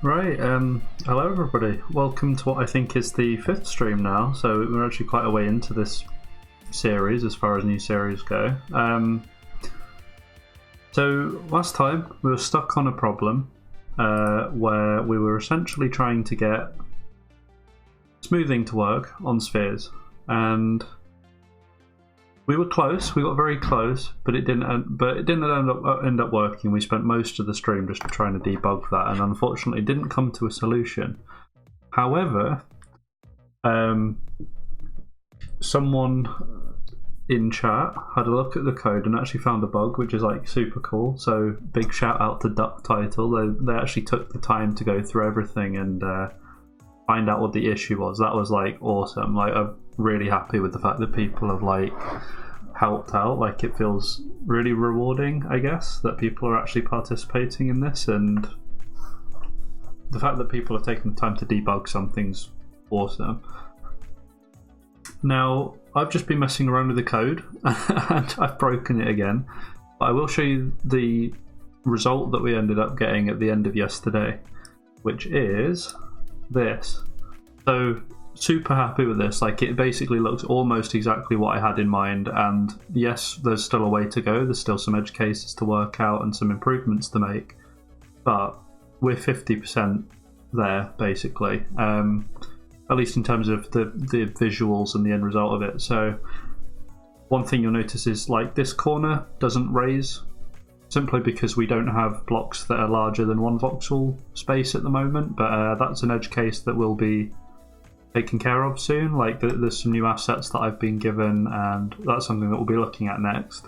Right, hello everybody. Welcome to what I think is the 5th stream now, so we're actually quite a way into this series as far as new series go. So last time we were stuck on a problem where we were essentially trying to get smoothing to work on spheres, and we were close. We got very close, but it didn't end up working. We spent most of the stream just trying to debug that, and unfortunately didn't come to a solution. However, someone in chat had a look at the code and actually found a bug, which is like super cool. So big shout out to Duck Title. They actually took the time to go through everything and find out what the issue was. That was like awesome. Like, I'm really happy with the fact that people have like helped out. Like, it feels really rewarding, I guess, that people are actually participating in this, and the fact that people are taking the time to debug something's awesome. Now, I've just been messing around with the code and I've broken it again, but I will show you the result that we ended up getting at the end of yesterday, which is this. So super happy with this. Like, it basically looks almost exactly what I had in mind, and yes, there's still a way to go. There's still some edge cases to work out and some improvements to make, but we're 50% there basically, at least in terms of the visuals and the end result of it. So one thing you'll notice is like this corner doesn't raise, simply because we don't have blocks that are larger than 1 voxel space at the moment, but that's an edge case that will be taken care of soon. Like, there's some new assets that I've been given, and that's something that we'll be looking at next.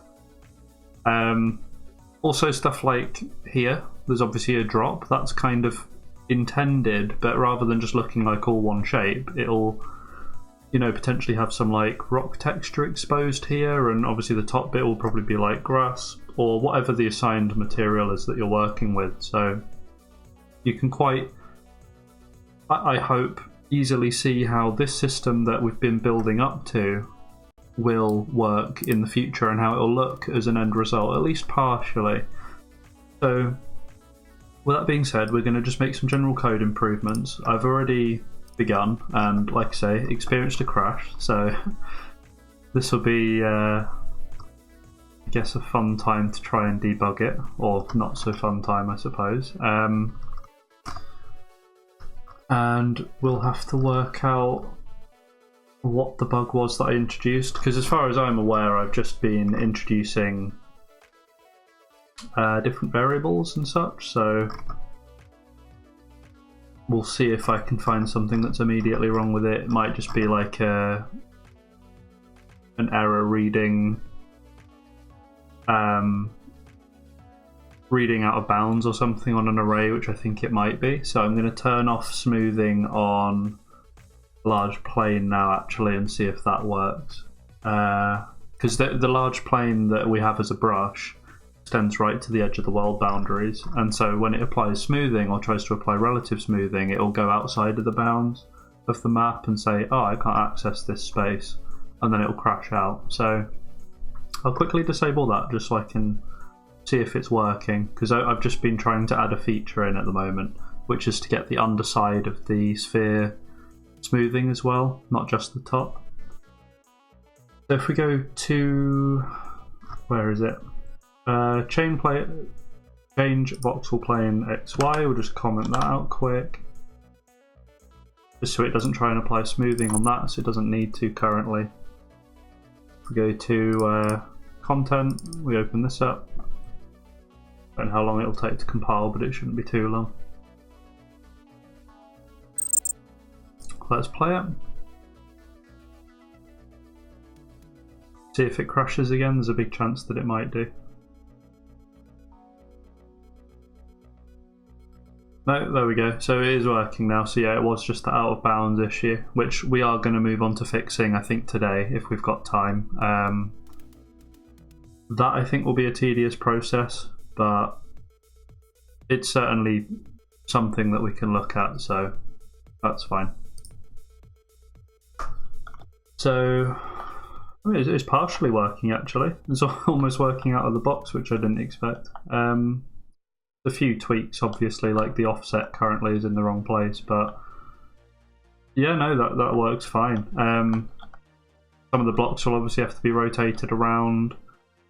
Also, stuff like here, there's obviously a drop. That's kind of intended, but rather than just looking like all one shape, it'll, you know, potentially have some like rock texture exposed here, and obviously the top bit will probably be like grass or whatever the assigned material is that you're working with. So you can quite, I hope, easily see how this system that we've been building up to will work in the future and how it will look as an end result, at least partially. So with that being said, we're going to just make some general code improvements. I've already begun and, like I say, experienced a crash, so this will be I guess a fun time to try and debug it, or not so fun time, I suppose. And we'll have to work out what the bug was that I introduced, because as far as I'm aware, I've just been introducing different variables and such, so we'll see if I can find something that's immediately wrong with it. It might just be like an error reading out of bounds or something on an array, which I think it might be. So I'm going to turn off smoothing on large plane now actually and see if that works, because the large plane that we have as a brush extends right to the edge of the world boundaries, and so when it applies smoothing or tries to apply relative smoothing, it'll go outside of the bounds of the map and say, oh, I can't access this space, and then it'll crash out. So I'll quickly disable that just so I can see if it's working, because I've just been trying to add a feature in at the moment, which is to get the underside of the sphere smoothing as well, not just the top. So if we go to, where is it? Change voxel plane XY, we'll just comment that out quick, just so it doesn't try and apply smoothing on that, so it doesn't need to currently. If we go to content, we open this up. I don't know how long it'll take to compile, but it shouldn't be too long. Let's play it. See if it crashes again. There's a big chance that it might do. No, there we go. So it is working now. So yeah, it was just the out of bounds issue, which we are going to move on to fixing, I think, today, if we've got time. That, I think, will be a tedious process, but it's certainly something that we can look at, so that's fine. So it's partially working, actually. It's almost working out of the box, which I didn't expect. So a few tweaks, obviously, like the offset currently is in the wrong place, but yeah, no, that works fine. Some of the blocks will obviously have to be rotated around.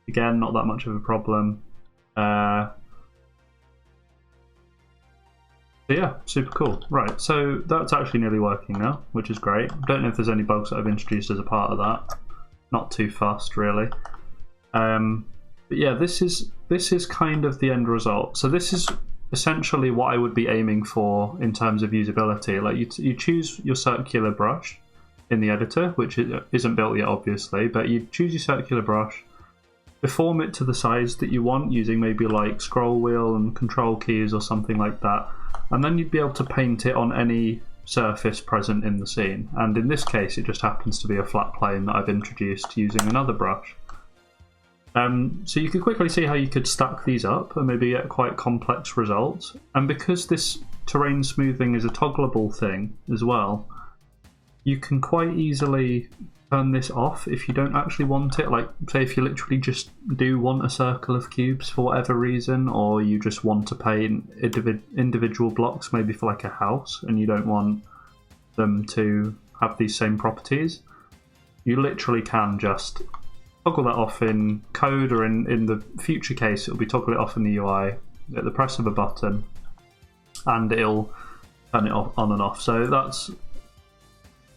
Again, not that much of a problem. So yeah, super cool. Right, so that's actually nearly working now, which is great. Don't know if there's any bugs that I've introduced as a part of that. Not too fast, really. But yeah, this is kind of the end result. So this is essentially what I would be aiming for in terms of usability. Like you choose your circular brush in the editor, which isn't built yet, obviously, but you choose your circular brush, deform it to the size that you want using maybe like scroll wheel and control keys or something like that, and then you'd be able to paint it on any surface present in the scene. And in this case, it just happens to be a flat plane that I've introduced using another brush. So you could quickly see how you could stack these up and maybe get quite complex results. And because this terrain smoothing is a toggleable thing as well, you can quite easily turn this off if you don't actually want it. Like, say if you literally just do want a circle of cubes for whatever reason, or you just want to paint individual blocks, maybe for like a house, and you don't want them to have these same properties, you literally can just toggle that off in code, or in the future case it'll be toggle it off in the UI at the press of a button, and it'll turn it on and off. So that's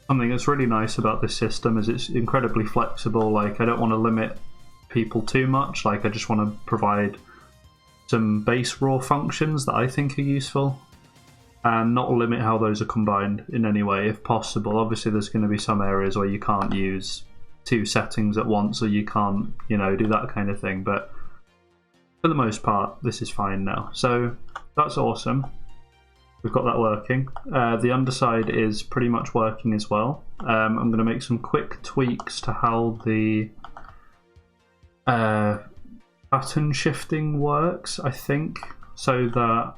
something that's really nice about this system, is it's incredibly flexible. Like, I don't want to limit people too much. Like, I just want to provide some base raw functions that I think are useful and not limit how those are combined in any way if possible. Obviously there's going to be some areas where you can't use two settings at once, or you can't, you know, do that kind of thing, but for the most part this is fine now. So that's awesome. We've got that working. The underside is pretty much working as well. I'm going to make some quick tweaks to how the pattern shifting works, I think, so that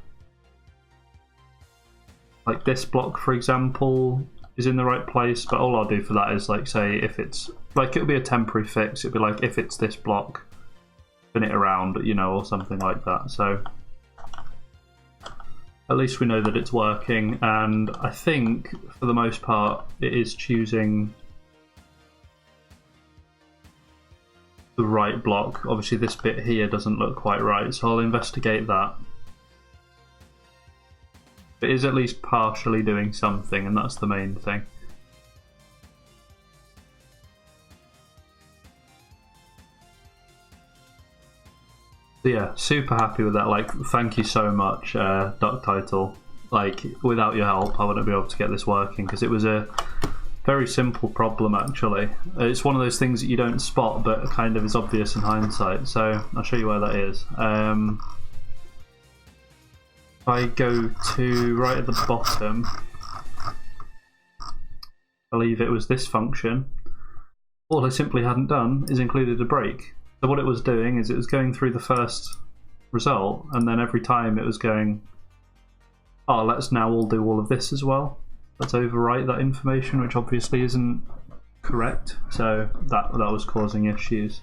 like this block, for example, is in the right place. But all I'll do for that is, like, say if it's like, it'll be a temporary fix. It'll be like, if it's this block, spin it around, you know, or something like that. So at least we know that it's working, and I think for the most part it is choosing the right block. Obviously this bit here doesn't look quite right, so I'll investigate that. It is at least partially doing something, and that's the main thing. So yeah, super happy with that. Like, thank you so much, Duck Title. Like, without your help I wouldn't be able to get this working, because it was a very simple problem actually. It's one of those things that you don't spot but kind of is obvious in hindsight. So I'll show you where that is. If I go to right at the bottom, I believe it was this function. All I simply hadn't done is included a break. So what it was doing is it was going through the first result, and then every time it was going, oh, let's now all do all of this as well. Let's overwrite that information, which obviously isn't correct. So that was causing issues.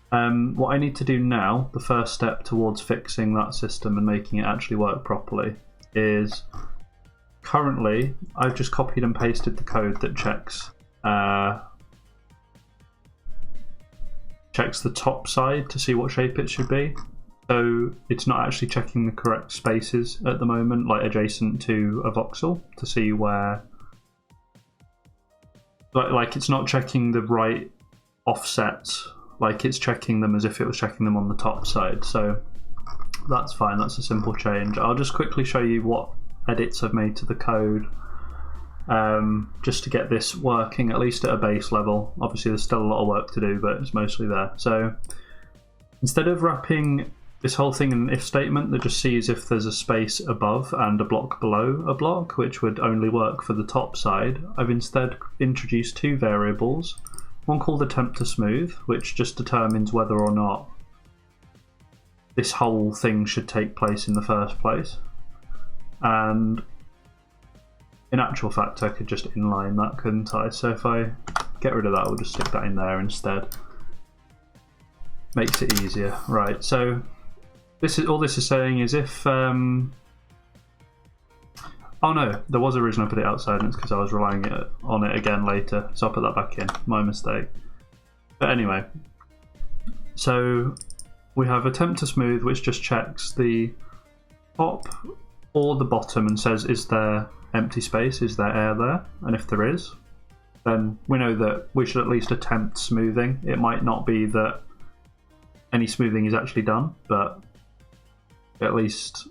What I need to do now, the first step towards fixing that system and making it actually work properly, is currently I've just copied and pasted the code that checks the top side to see what shape it should be. So it's not actually checking the correct spaces at the moment, like adjacent to a voxel, to see where, like it's not checking the right offsets. Like, it's checking them as if it was checking them on the top side. So that's fine, that's a simple change. I'll just quickly show you what edits I've made to the code, just to get this working, at least at a base level. Obviously there's still a lot of work to do, but it's mostly there. So instead of wrapping this whole thing in an if statement that just sees if there's a space above and a block below a block, which would only work for the top side, I've instead introduced two variables. One called attempt to smooth, which just determines whether or not this whole thing should take place in the first place. And in actual fact I could just inline that, couldn't I? So if I get rid of that, we'll just stick that in there instead. Makes it easier. Right, so all this is saying is if oh no, there was a reason I put it outside, and it's because I was relying on it again later, so I'll put that back in. My mistake. But anyway, so we have attempt to smooth, which just checks the top or the bottom and says, is there empty space, is there air there? And if there is, then we know that we should at least attempt smoothing. It might not be that any smoothing is actually done, but at least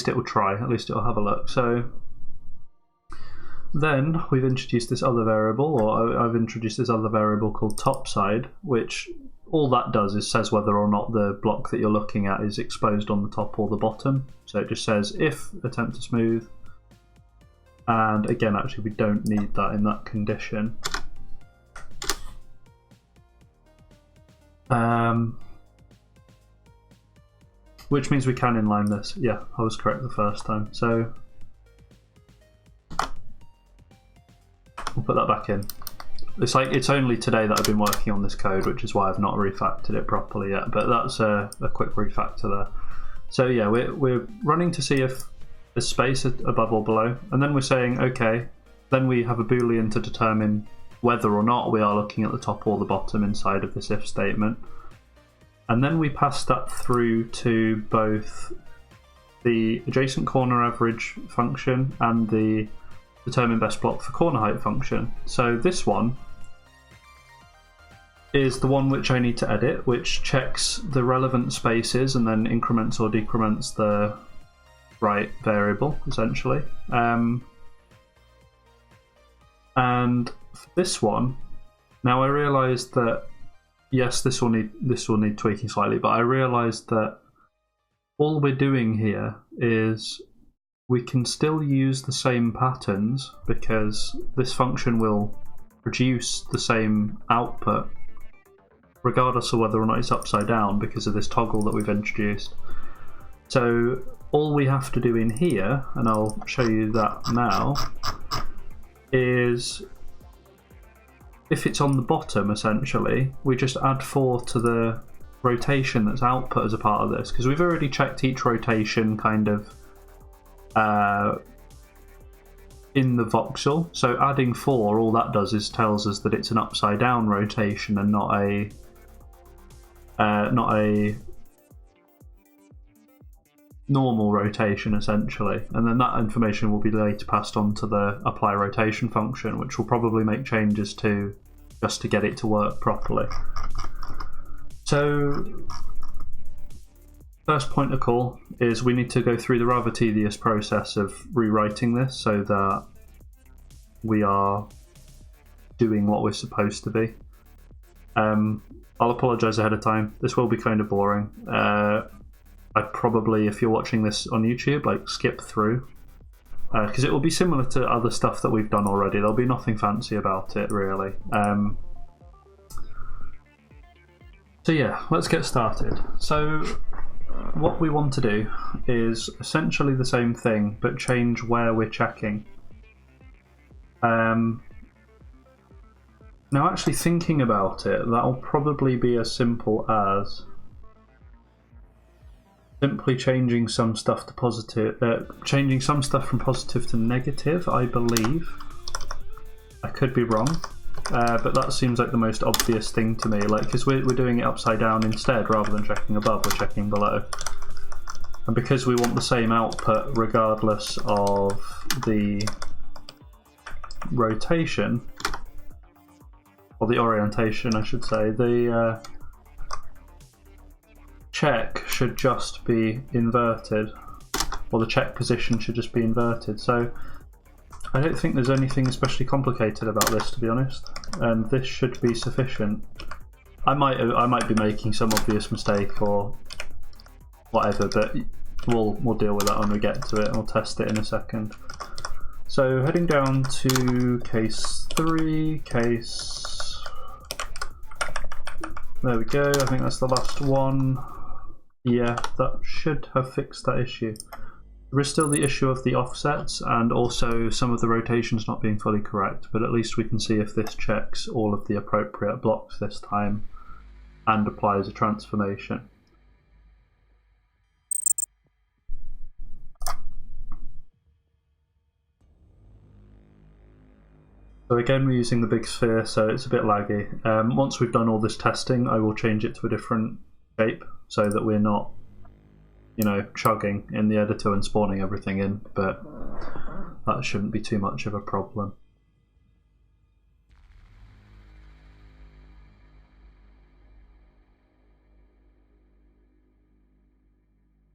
it will try, at least it will have a look. So then we've introduced this other variable, or I've introduced this other variable called topside, which all that does is says whether or not the block that you're looking at is exposed on the top or the bottom. So it just says if attempt to smooth, and again, actually we don't need that in that condition. Which means we can inline this. Yeah, I was correct the first time. So we'll put that back in. It's like it's only today that I've been working on this code, which is why I've not refactored it properly yet. But that's a quick refactor there. So yeah, we're running to see if there's space above or below, and then we're saying okay. Then we have a boolean to determine whether or not we are looking at the top or the bottom inside of this if statement. And then we pass that through to both the adjacent corner average function and the determine best block for corner height function. So this one is the one which I need to edit, which checks the relevant spaces and then increments or decrements the right variable, essentially. And for this one, now I realised that yes, this will need tweaking slightly, but I realised that all we're doing here is we can still use the same patterns because this function will produce the same output regardless of whether or not it's upside down because of this toggle that we've introduced. So all we have to do in here, and I'll show you that now, is if it's on the bottom, essentially, we just add 4 to the rotation that's output as a part of this, because we've already checked each rotation kind of in the voxel. So adding 4, all that does is tells us that it's an upside down rotation and not a normal rotation, essentially. And then that information will be later passed on to the apply rotation function, which will probably make changes to just to get it to work properly. So first point of call is we need to go through the rather tedious process of rewriting this so that we are doing what we're supposed to be. I'll apologise ahead of time. This will be kind of boring. I'd probably, if you're watching this on YouTube, like skip through, because it will be similar to other stuff that we've done already. There'll be nothing fancy about it, really. So yeah, let's get started. So what we want to do is essentially the same thing, but change where we're checking. Now, actually thinking about it, that'll probably be as simple as simply changing some stuff to positive, changing some stuff from positive to negative, I believe. I could be wrong, but that seems like the most obvious thing to me. Like, because we're doing it upside down instead, rather than checking above, we're checking below. And because we want the same output regardless of the rotation, or the orientation, I should say, the check should just be inverted, or the check position should just be inverted. So I don't think there's anything especially complicated about this, to be honest, and this should be sufficient. I might be making some obvious mistake or whatever, but we'll deal with that when we get to it, and we'll test it in a second. So heading down to case 3, there we go, I think that's the last one. Yeah, that should have fixed that issue. There is still the issue of the offsets and also some of the rotations not being fully correct, but at least we can see if this checks all of the appropriate blocks this time. and apply as a transformation. So again, we're using the big sphere, so it's a bit laggy. Once we've done all this testing, I will change it to a different shape so that we're not, chugging in the editor and spawning everything in, but that shouldn't be too much of a problem.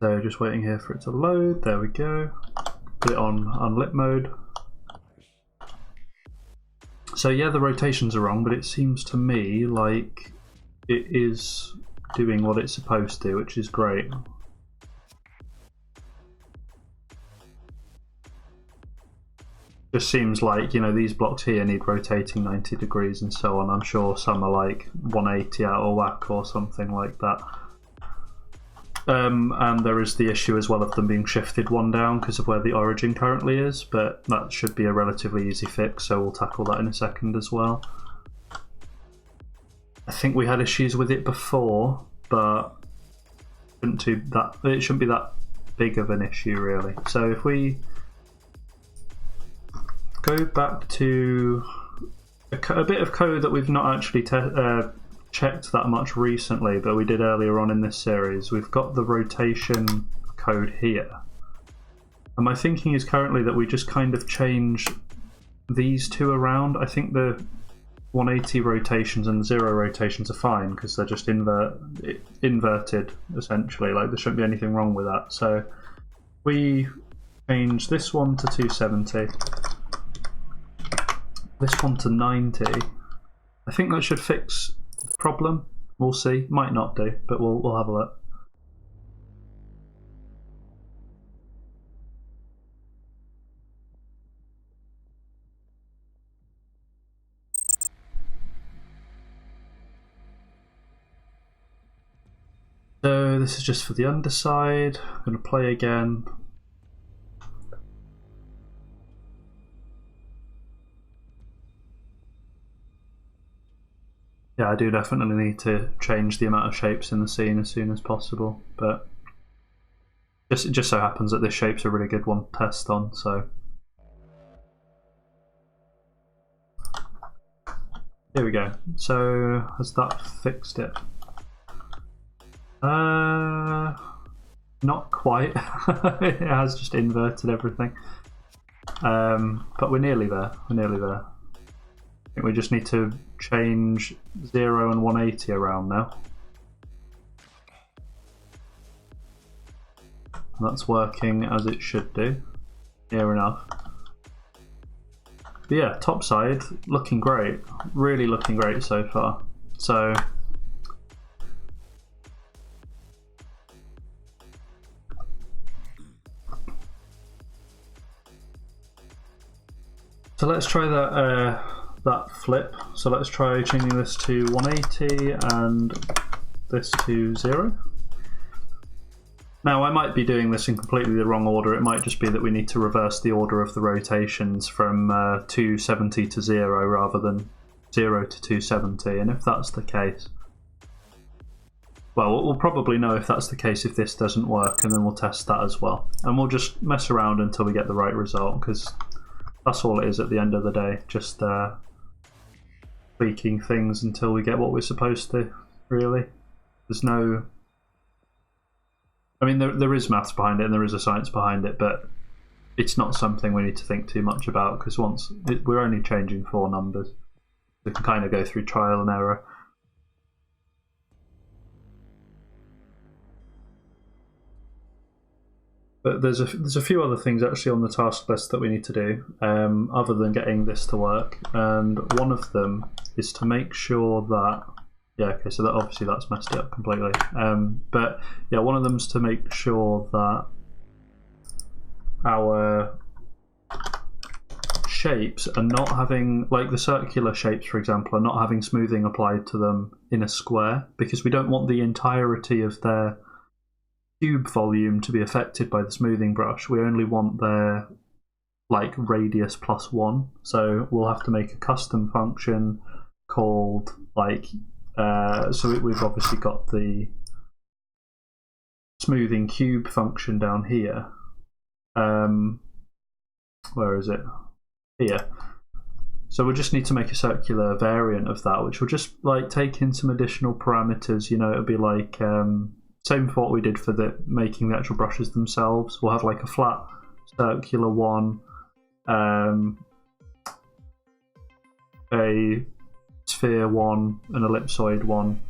So just waiting here for it to load. There we go. Put it on unlit mode. So yeah, the rotations are wrong, but it seems to me like it is doing what it's supposed to, which is great. Just seems like, these blocks here need rotating 90 degrees and so on. I'm sure some are like 180 out of whack or something like that. And there is the issue as well of them being shifted one down because of where the origin currently is, but that should be a relatively easy fix, so we'll tackle that in a second as well. I think we had issues with it before, but it shouldn't be that big of an issue really. So if we go back to a bit of code that we've not actually checked that much recently, but we did earlier on in this series. We've got the rotation code here, and my thinking is currently that we just kind of change these two around. I think the 180 rotations and 0 rotations are fine because they're just inverted essentially, like there shouldn't be anything wrong with that. So we change this one to 270, this one to 90. I think that should fix the problem. We'll see. Might not do, but we'll have a look. So this is just for the underside. I'm going to play again. Yeah, I do definitely need to change the amount of shapes in the scene as soon as possible, but it just so happens that this shape's a really good one to test on, so. Here we go. So, has that fixed it? Not quite. It has just inverted everything. But we're nearly there. I think we just need to change 0 and 180 around now. That's working as it should do. Near enough. But yeah, top side looking great. Really looking great so far. So let's try that flip. So let's try changing this to 180 and this to 0. Now I might be doing this in completely the wrong order. It might just be that we need to reverse the order of the rotations from 270 to 0 rather than 0 to 270, and if that's the case, well, we'll probably know if that's the case if this doesn't work, and then we'll test that as well. And we'll just mess around until we get the right result, because that's all it is at the end of the day, just tweaking things until we get what we're supposed to, really. There's no... I mean, there is maths behind it and there is a science behind it, but it's not something we need to think too much about, because we're only changing 4 numbers. We can kind of go through trial and error. But there's a few other things actually on the task list that we need to do, other than getting this to work. And one of them is to make sure that... Yeah, okay, so obviously that's messed it up completely. But yeah, one of them is to make sure that our shapes are not having, like the circular shapes, for example, are not having smoothing applied to them in a square, because we don't want the entirety of their cube volume to be affected by the smoothing brush. We only want their like radius +1. So we'll have to make a custom function called like So we've obviously got the smoothing cube function down here. Where is it? Here. So we'll just need to make a circular variant of that, which will just like take in some additional parameters. You know, it'll be like same for what we did for making the actual brushes themselves. We'll have like a flat circular one, a sphere one, an ellipsoid one.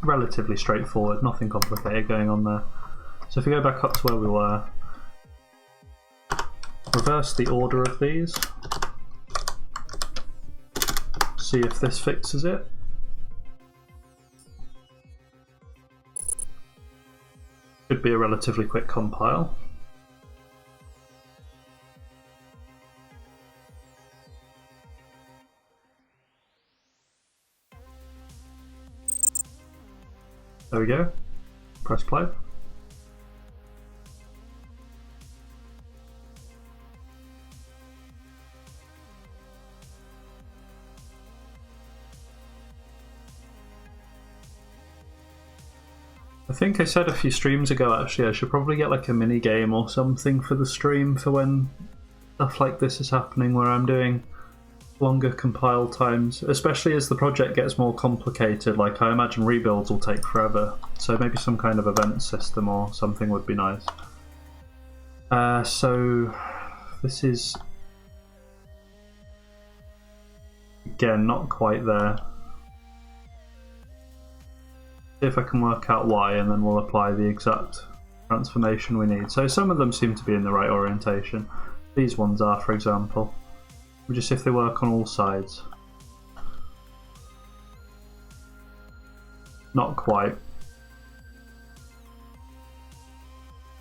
Relatively straightforward, nothing complicated going on there. So if we go back up to where we were, reverse the order of these, see if this fixes it. Should be a relatively quick compile. There we go. Press play. I think I said a few streams ago actually I should probably get like a mini game or something for the stream for when stuff like this is happening, where I'm doing longer compile times, especially as the project gets more complicated. Like I imagine rebuilds will take forever, so maybe some kind of event system or something would be nice. So this is again not quite there. See if I can work out why, and then we'll apply the exact transformation we need. So some of them seem to be in the right orientation. These ones are, for example. We'll just see if they work on all sides. Not quite.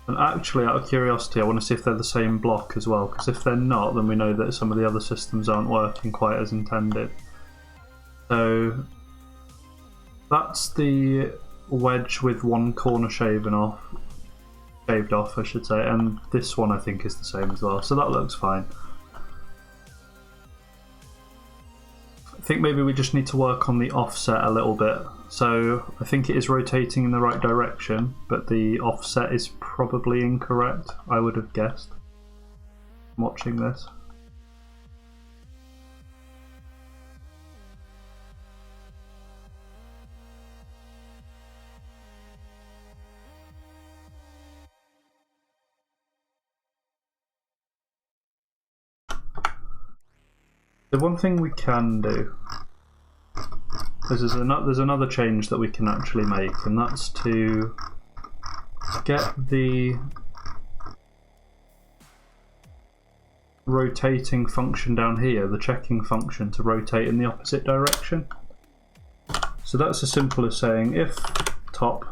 And actually, out of curiosity, I want to see if they're the same block as well, because if they're not, then we know that some of the other systems aren't working quite as intended. So that's the wedge with one corner shaved off, I should say, and this one I think is the same as well, so that looks fine. I think maybe we just need to work on the offset a little bit. So I think it is rotating in the right direction, but the offset is probably incorrect, I would have guessed, watching this. The one thing we can do is there's another change that we can actually make, and that's to get the rotating function down here, the checking function, to rotate in the opposite direction. So that's as simple as saying if top,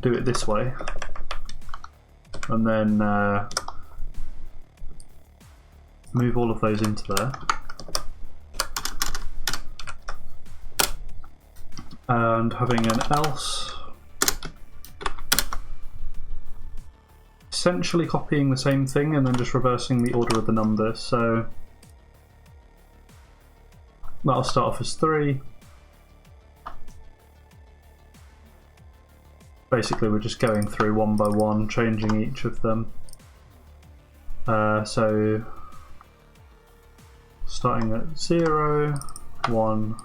do it this way, and then move all of those into there, and having an else, essentially copying the same thing and then just reversing the order of the numbers. So that'll start off as 3. Basically we're just going through one by one, changing each of them. So starting at 0, 1,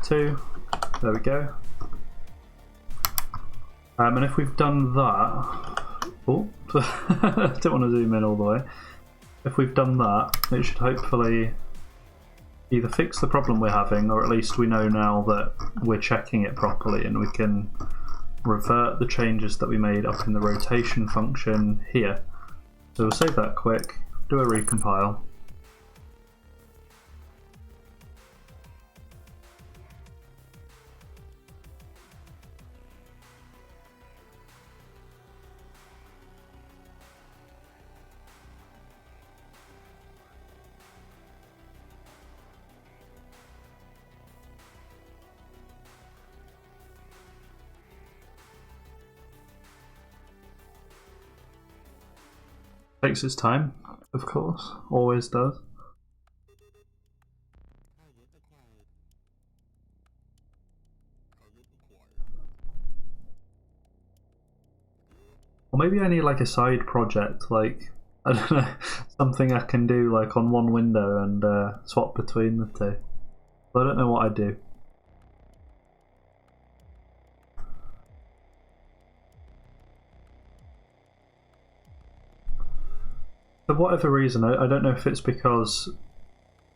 2, there we go. And if we've done that, oh, I don't want to zoom in all the way. If we've done that, it should hopefully either fix the problem we're having, or at least we know now that we're checking it properly and we can revert the changes that we made up in the rotation function here. So we'll save that quick, do a recompile. Takes its time, of course, always does. Or maybe I need like a side project, like I don't know, something I can do like on one window and swap between the two. But I don't know what I do. For whatever reason, I don't know if it's because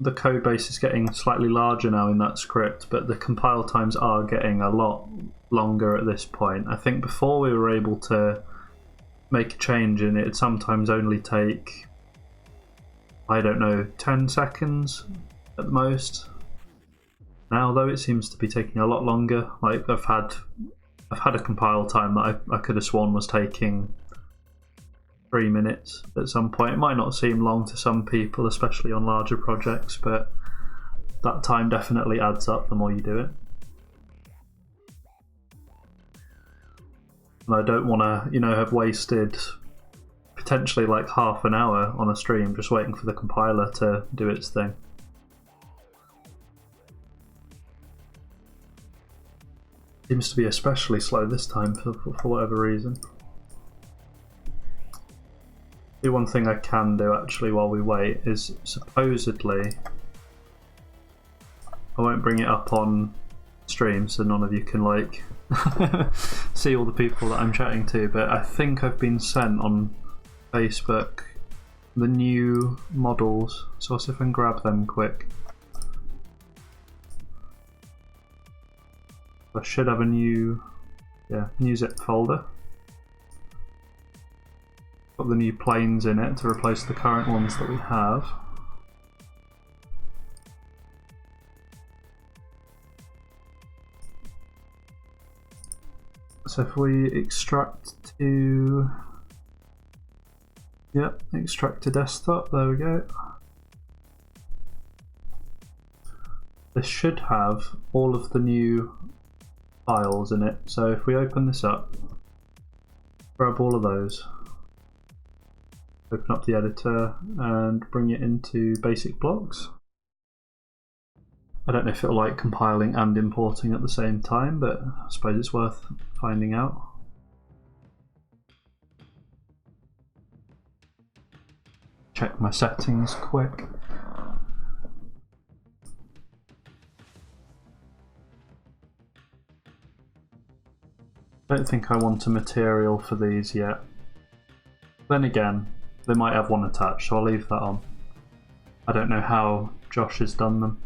the code base is getting slightly larger now in that script, but the compile times are getting a lot longer at this point. I think before we were able to make a change and it'd sometimes only take, I don't know, 10 seconds at the most. Now though it seems to be taking a lot longer. Like I've had a compile time that I could have sworn was taking 3 minutes at some point. It might not seem long to some people, especially on larger projects, but that time definitely adds up the more you do it. And I don't want to, you know, have wasted potentially like half an hour on a stream just waiting for the compiler to do its thing. Seems to be especially slow this time for whatever reason. The one thing I can do actually while we wait is supposedly, I won't bring it up on stream so none of you can like see all the people that I'm chatting to, but I think I've been sent on Facebook the new models, so I'll see if I can grab them quick. I should have a new zip folder. Got the new planes in it to replace the current ones that we have. So if we extract to, extract to desktop, there we go. This should have all of the new files in it. So if we open this up, grab all of those, open up the editor and bring it into basic blocks. I don't know if it'll like compiling and importing at the same time, but I suppose it's worth finding out. Check my settings quick. I don't think I want a material for these yet. Then again, they might have one attached, so I'll leave that on. I don't know how Josh has done them.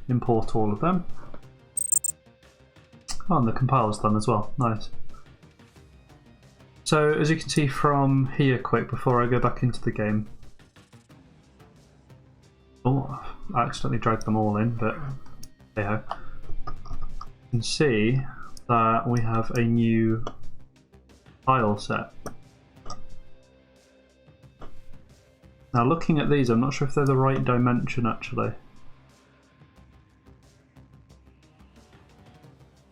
Import all of them. Oh, and the compile's done as well. Nice. So, as you can see from here quick, before I go back into the game. Oh, I accidentally dragged them all in, but hey ho. You can see that we have a new file set. Now looking at these, I'm not sure if they're the right dimension actually.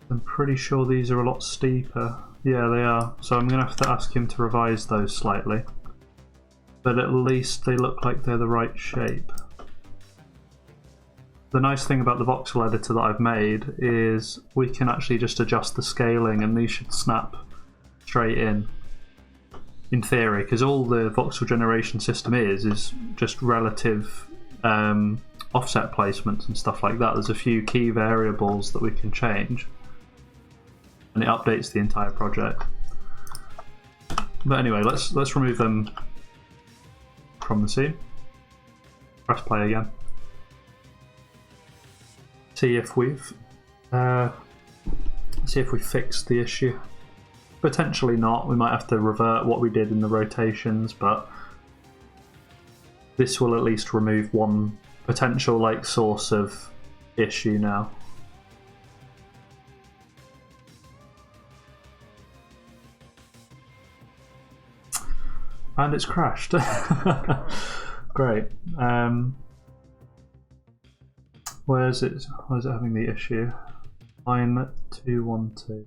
I'm pretty sure these are a lot steeper. Yeah, they are. So I'm going to have to ask him to revise those slightly. But at least they look like they're the right shape. The nice thing about the voxel editor that I've made is we can actually just adjust the scaling and these should snap straight in theory, because all the voxel generation system is just relative offset placements and stuff like that. There's a few key variables that we can change and it updates the entire project. But anyway, let's remove them from the scene. Press play again. See if we've fixed the issue. Potentially not. We might have to revert what we did in the rotations, but this will at least remove one potential like source of issue now. And it's crashed. Great. Where is it having the issue? Line 212.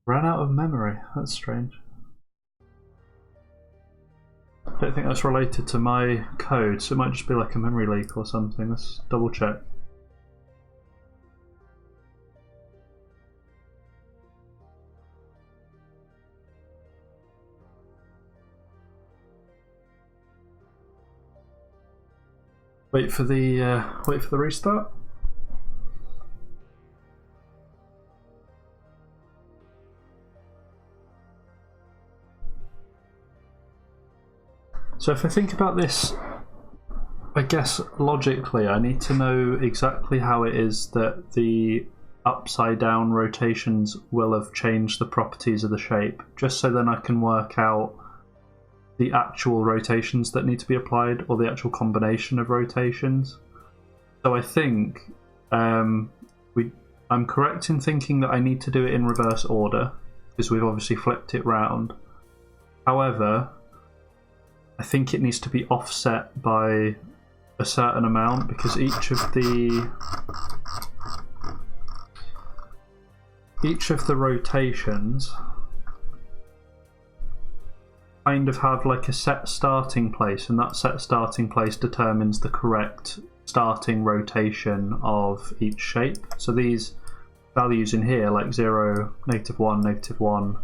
Ran out of memory. That's strange. Don't don't think that's related to my code, so it might just be like a memory leak or something. Let's double check. Wait for the restart. So if I think about this, I guess logically I need to know exactly how it is that the upside down rotations will have changed the properties of the shape, just so then I can work out the actual rotations that need to be applied, or the actual combination of rotations. So I think I'm correct in thinking that I need to do it in reverse order, because we've obviously flipped it round. However, I think it needs to be offset by a certain amount, because each of the rotations kind of have like a set starting place, and that set starting place determines the correct starting rotation of each shape. So these values in here, like 0, -1, -1,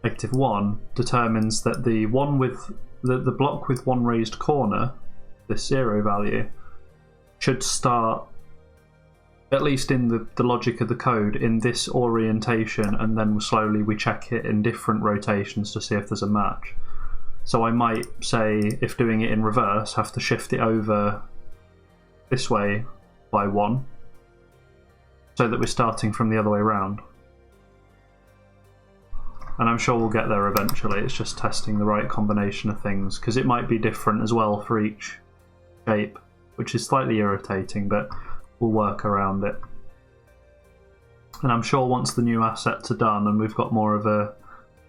-1, determines that the one with the block with one raised corner, this 0 value, should start, at least in the logic of the code, in this orientation, and then slowly we check it in different rotations to see if there's a match. So I might say, if doing it in reverse, have to shift it over this way by 1, so that we're starting from the other way around. And I'm sure we'll get there eventually. It's just testing the right combination of things, because it might be different as well for each shape, which is slightly irritating, but we'll work around it. And I'm sure once the new assets are done and we've got more of a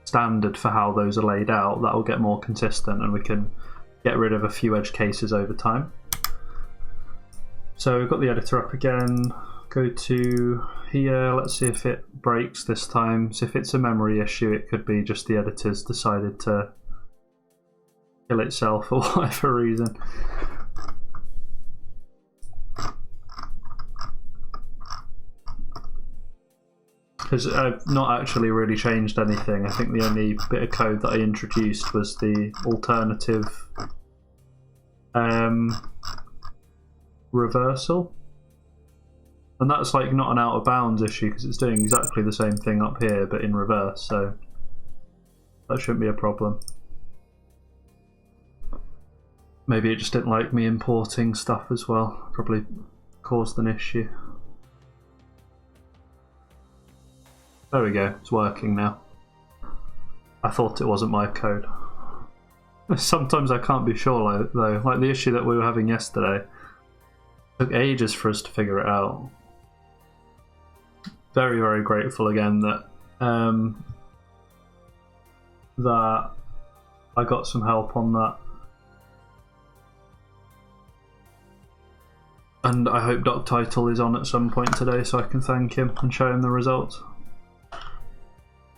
standard for how those are laid out, that will get more consistent and we can get rid of a few edge cases over time. So we've got the editor up again. Go to here, let's see if it breaks this time. So if it's a memory issue, it could be just the editor's decided to kill itself for whatever reason. Because I've not actually really changed anything. I think the only bit of code that I introduced was the alternative reversal. And that's like not an out of bounds issue, because it's doing exactly the same thing up here but in reverse, so that shouldn't be a problem. Maybe it just didn't like me importing stuff as well. Probably caused an issue. There we go, it's working now. I thought it wasn't my code. Sometimes I can't be sure though. Like the issue that we were having yesterday, it took ages for us to figure it out. Very, very grateful again that that I got some help on that. And I hope Doc Title is on at some point today so I can thank him and show him the results.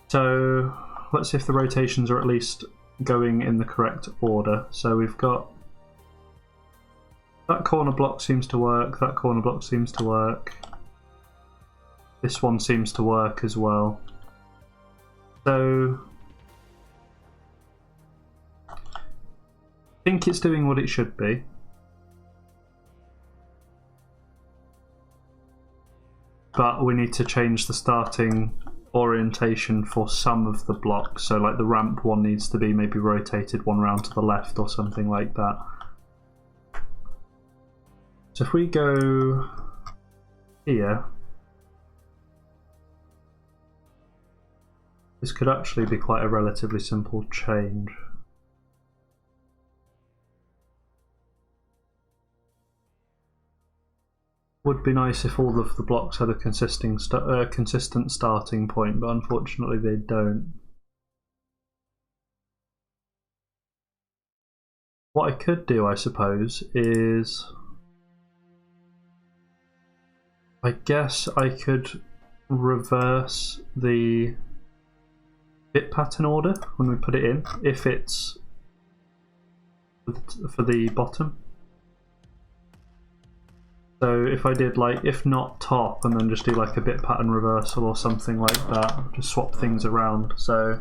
So let's see if the rotations are at least going in the correct order. So we've got that corner block seems to work, that corner block seems to work. This one seems to work as well. So I think it's doing what it should be. But we need to change the starting orientation for some of the blocks. So like the ramp one needs to be maybe rotated one round to the left or something like that. So if we go here, this could actually be quite a relatively simple change. Would be nice if all of the blocks had a consistent starting point, but unfortunately they don't. What I could do, I suppose, is I guess I could reverse the bit pattern order when we put it in, if it's for the bottom. So if I did like, if not top, and then just do like a bit pattern reversal or something like that, just swap things around. So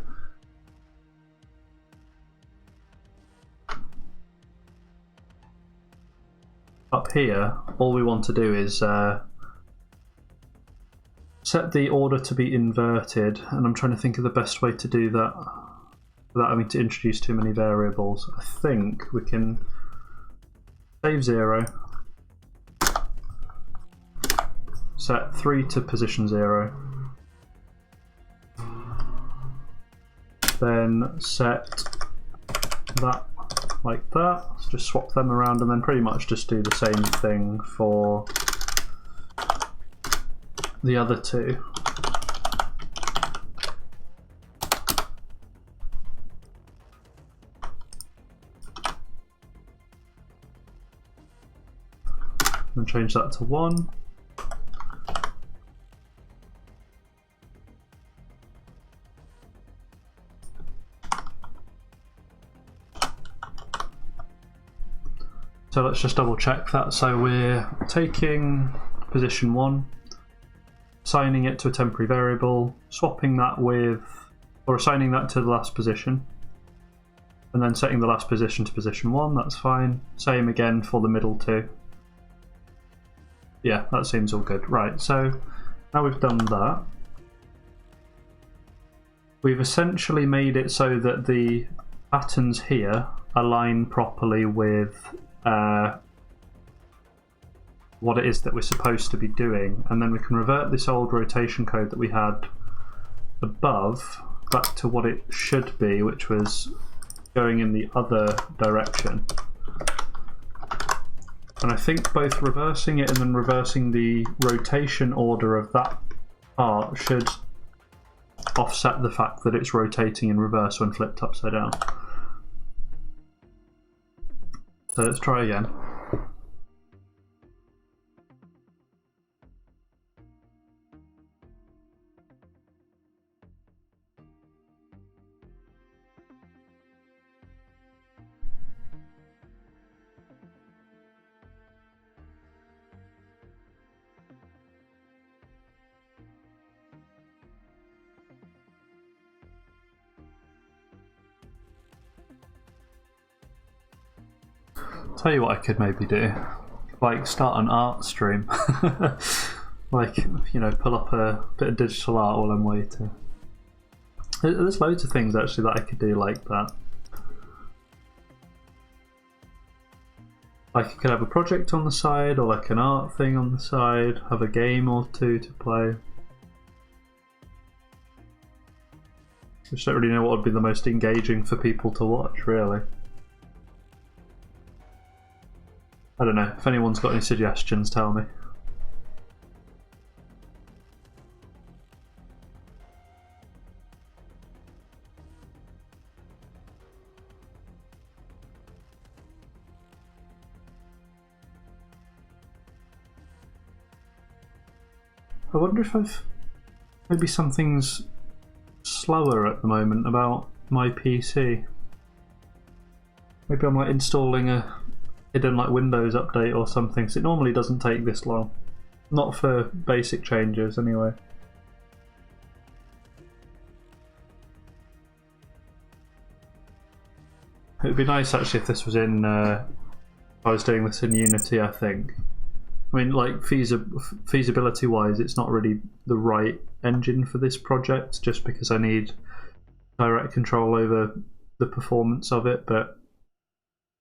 up here, all we want to do is set the order to be inverted, and I'm trying to think of the best way to do that without having to introduce too many variables. I think we can save 0, set 3 to position 0, then set that like that, so just swap them around, and then pretty much just do the same thing for the other two. And change that to 1. So let's just double check that. So we're taking position 1, assigning it to a temporary variable, swapping that with, or assigning that to the last position, and then setting the last position to position 1, that's fine. Same again for the middle 2. Yeah, that seems all good. Right, so now we've done that, we've essentially made it so that the patterns here align properly with what it is that we're supposed to be doing, and then we can revert this old rotation code that we had above back to what it should be, which was going in the other direction. And I think both reversing it and then reversing the rotation order of that part should offset the fact that it's rotating in reverse when flipped upside down. So let's try again. Tell you what I could maybe do, like start an art stream. Like, you know, pull up a bit of digital art while I'm waiting. There's loads of things actually that I could do like that. Like, I could have a project on the side, or like an art thing on the side, have a game or two to play. I just don't really know what would be the most engaging for people to watch, really. I don't know, if anyone's got any suggestions, tell me. I wonder if maybe something's slower at the moment about my PC. Maybe I'm like installing a hidden like Windows update or something, because it normally doesn't take this long. Not for basic changes anyway. It would be nice actually if this was in, if I was doing this in Unity, I think. I mean, like feasibility wise, it's not really the right engine for this project, just because I need direct control over the performance of it, but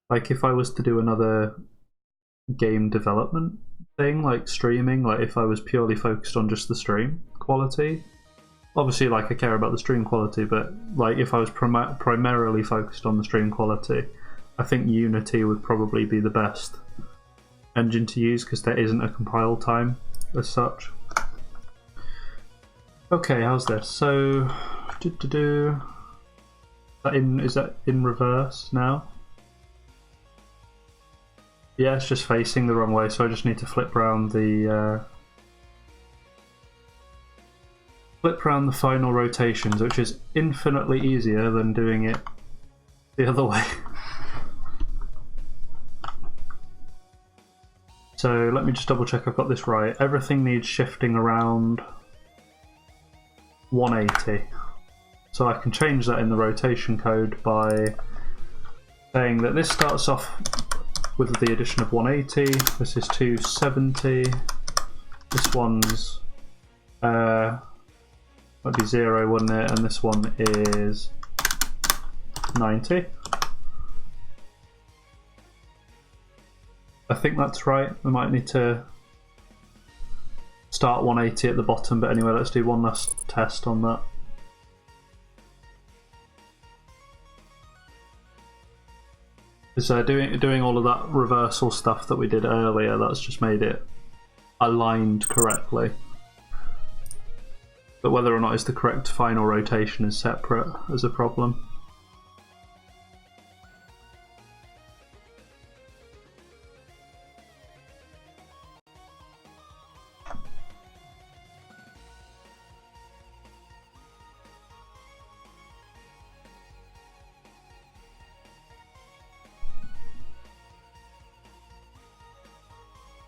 like if I was to do another game development thing, like streaming, like if I was purely focused on just the stream quality, obviously like I care about the stream quality, but like if I was primarily focused on the stream quality, I think Unity would probably be the best engine to use, because there isn't a compile time as such. Okay, how's this? So, is that in reverse now? Yeah, it's just facing the wrong way, so I just need to flip around the final rotations, which is infinitely easier than doing it the other way. So let me just double check I've got this right. Everything needs shifting around 180. So I can change that in the rotation code by saying that this starts off with the addition of 180, this is 270, this one's might be 0, wouldn't it? And this one is 90. I think that's right. We might need to start 180 at the bottom, but anyway, let's do one last test on that. So doing all of that reversal stuff that we did earlier, that's just made it aligned correctly. But whether or not it's the correct final rotation is separate as a problem.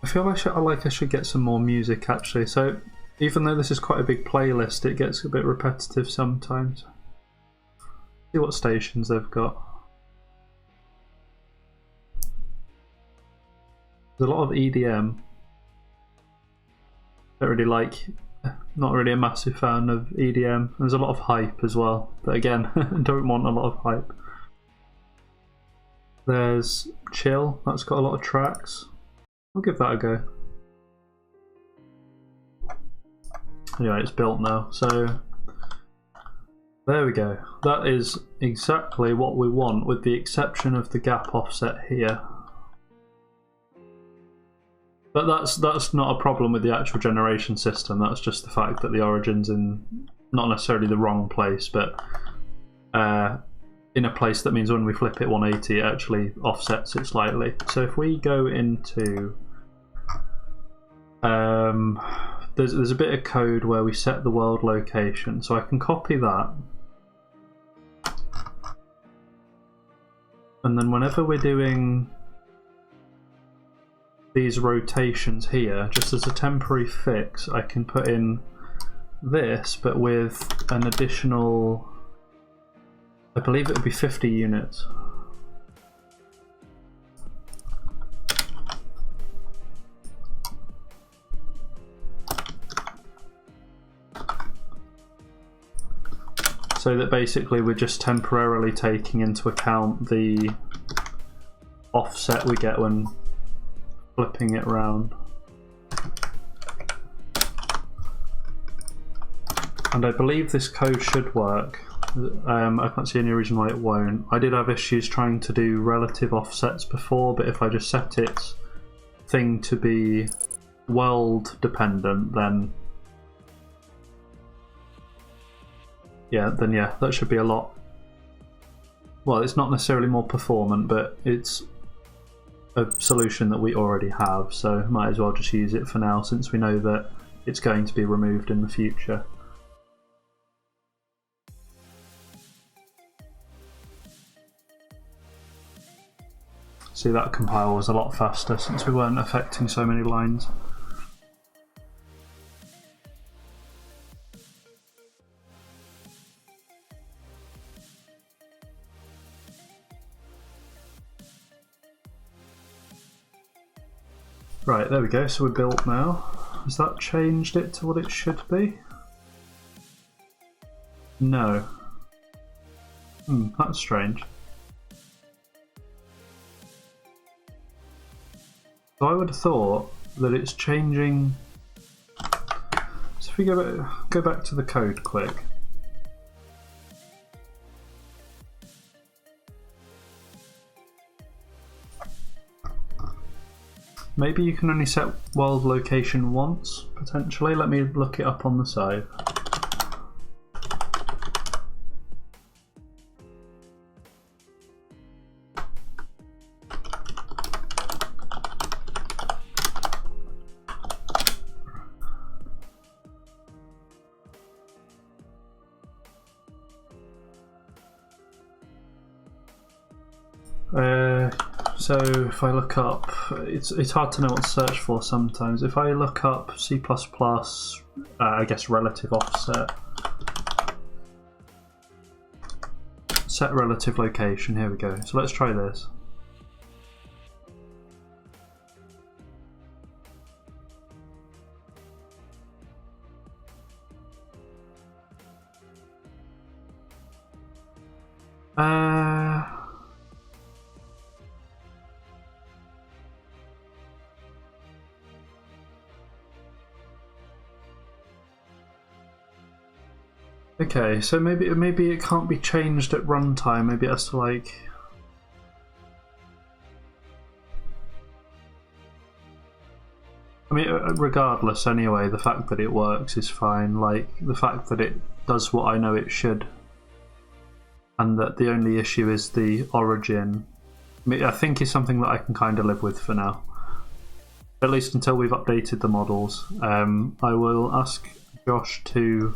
I feel like I should get some more music actually. So even though this is quite a big playlist, it gets a bit repetitive sometimes. See what stations they've got. There's a lot of EDM. Don't really like, not really a massive fan of EDM. There's a lot of hype as well, but again, don't want a lot of hype. There's Chill, that's got a lot of tracks. I'll give that a go. Anyway, it's built now, so there we go. That is exactly what we want, with the exception of the gap offset here. But that's not a problem with the actual generation system. That's just the fact that the origin's in not necessarily the wrong place, but in a place that means when we flip it 180, it actually offsets it slightly. So if we go into there's a bit of code where we set the world location, so I can copy that, and then whenever we're doing these rotations here, just as a temporary fix, I can put in this, but with an additional, I believe it would be 50 units. So that basically we're just temporarily taking into account the offset we get when flipping it around. And I believe this code should work. I can't see any reason why it won't. I did have issues trying to do relative offsets before, but if I just set its thing to be world dependent, then yeah, that should be a lot. Well, it's not necessarily more performant, but it's a solution that we already have, so might as well just use it for now, since we know that it's going to be removed in the future. See, that compile was a lot faster since we weren't affecting so many lines. Right, there we go, so we're built now. Has that changed it to what it should be? No. That's strange. So I would have thought that it's changing. So if we go back to the code quick. Maybe you can only set world location once, potentially. Let me look it up on the side. so if I look up, it's hard to know what to search for sometimes. If I look up C++, I guess relative offset, set relative location, here we go. So let's try this. Okay, so maybe it can't be changed at runtime. Maybe it has to like. I mean, regardless, anyway, the fact that it works is fine. Like the fact that it does what I know it should, and that the only issue is the origin. I think is something that I can kind of live with for now, at least until we've updated the models. I will ask Josh to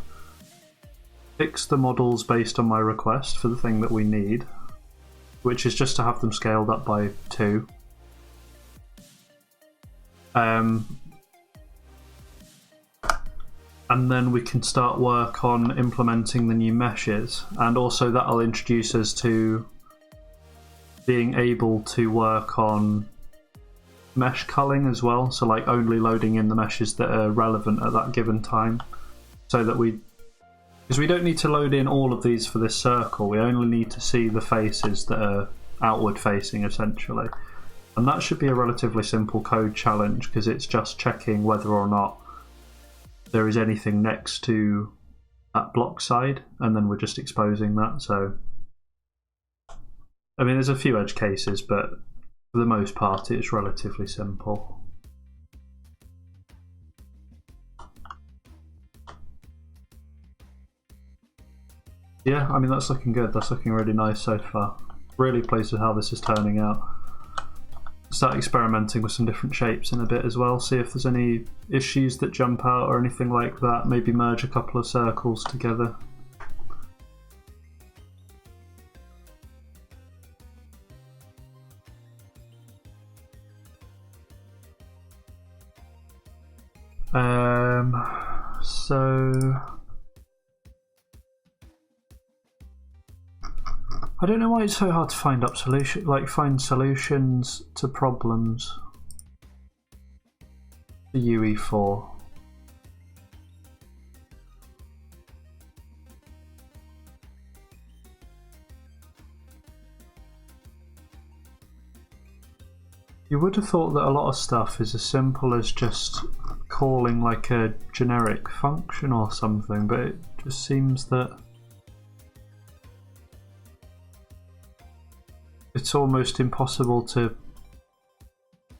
fix the models based on my request for the thing that we need, which is just to have them scaled up by 2. And then we can start work on implementing the new meshes, and also that'll introduce us to being able to work on mesh culling as well, so like only loading in the meshes that are relevant at that given time, so that because we don't need to load in all of these for this circle, we only need to see the faces that are outward facing essentially. And that should be a relatively simple code challenge, because it's just checking whether or not there is anything next to that block side, and then we're just exposing that. So, I mean, there's a few edge cases, but for the most part it's relatively simple. Yeah, I mean, that's looking good. That's looking really nice so far. Really pleased with how this is turning out. Start experimenting with some different shapes in a bit as well. See if there's any issues that jump out or anything like that. Maybe merge a couple of circles together. So I don't know why it's so hard to find solutions to problems. The UE4. You would have thought that a lot of stuff is as simple as just calling like a generic function or something, but it just seems that it's almost impossible to,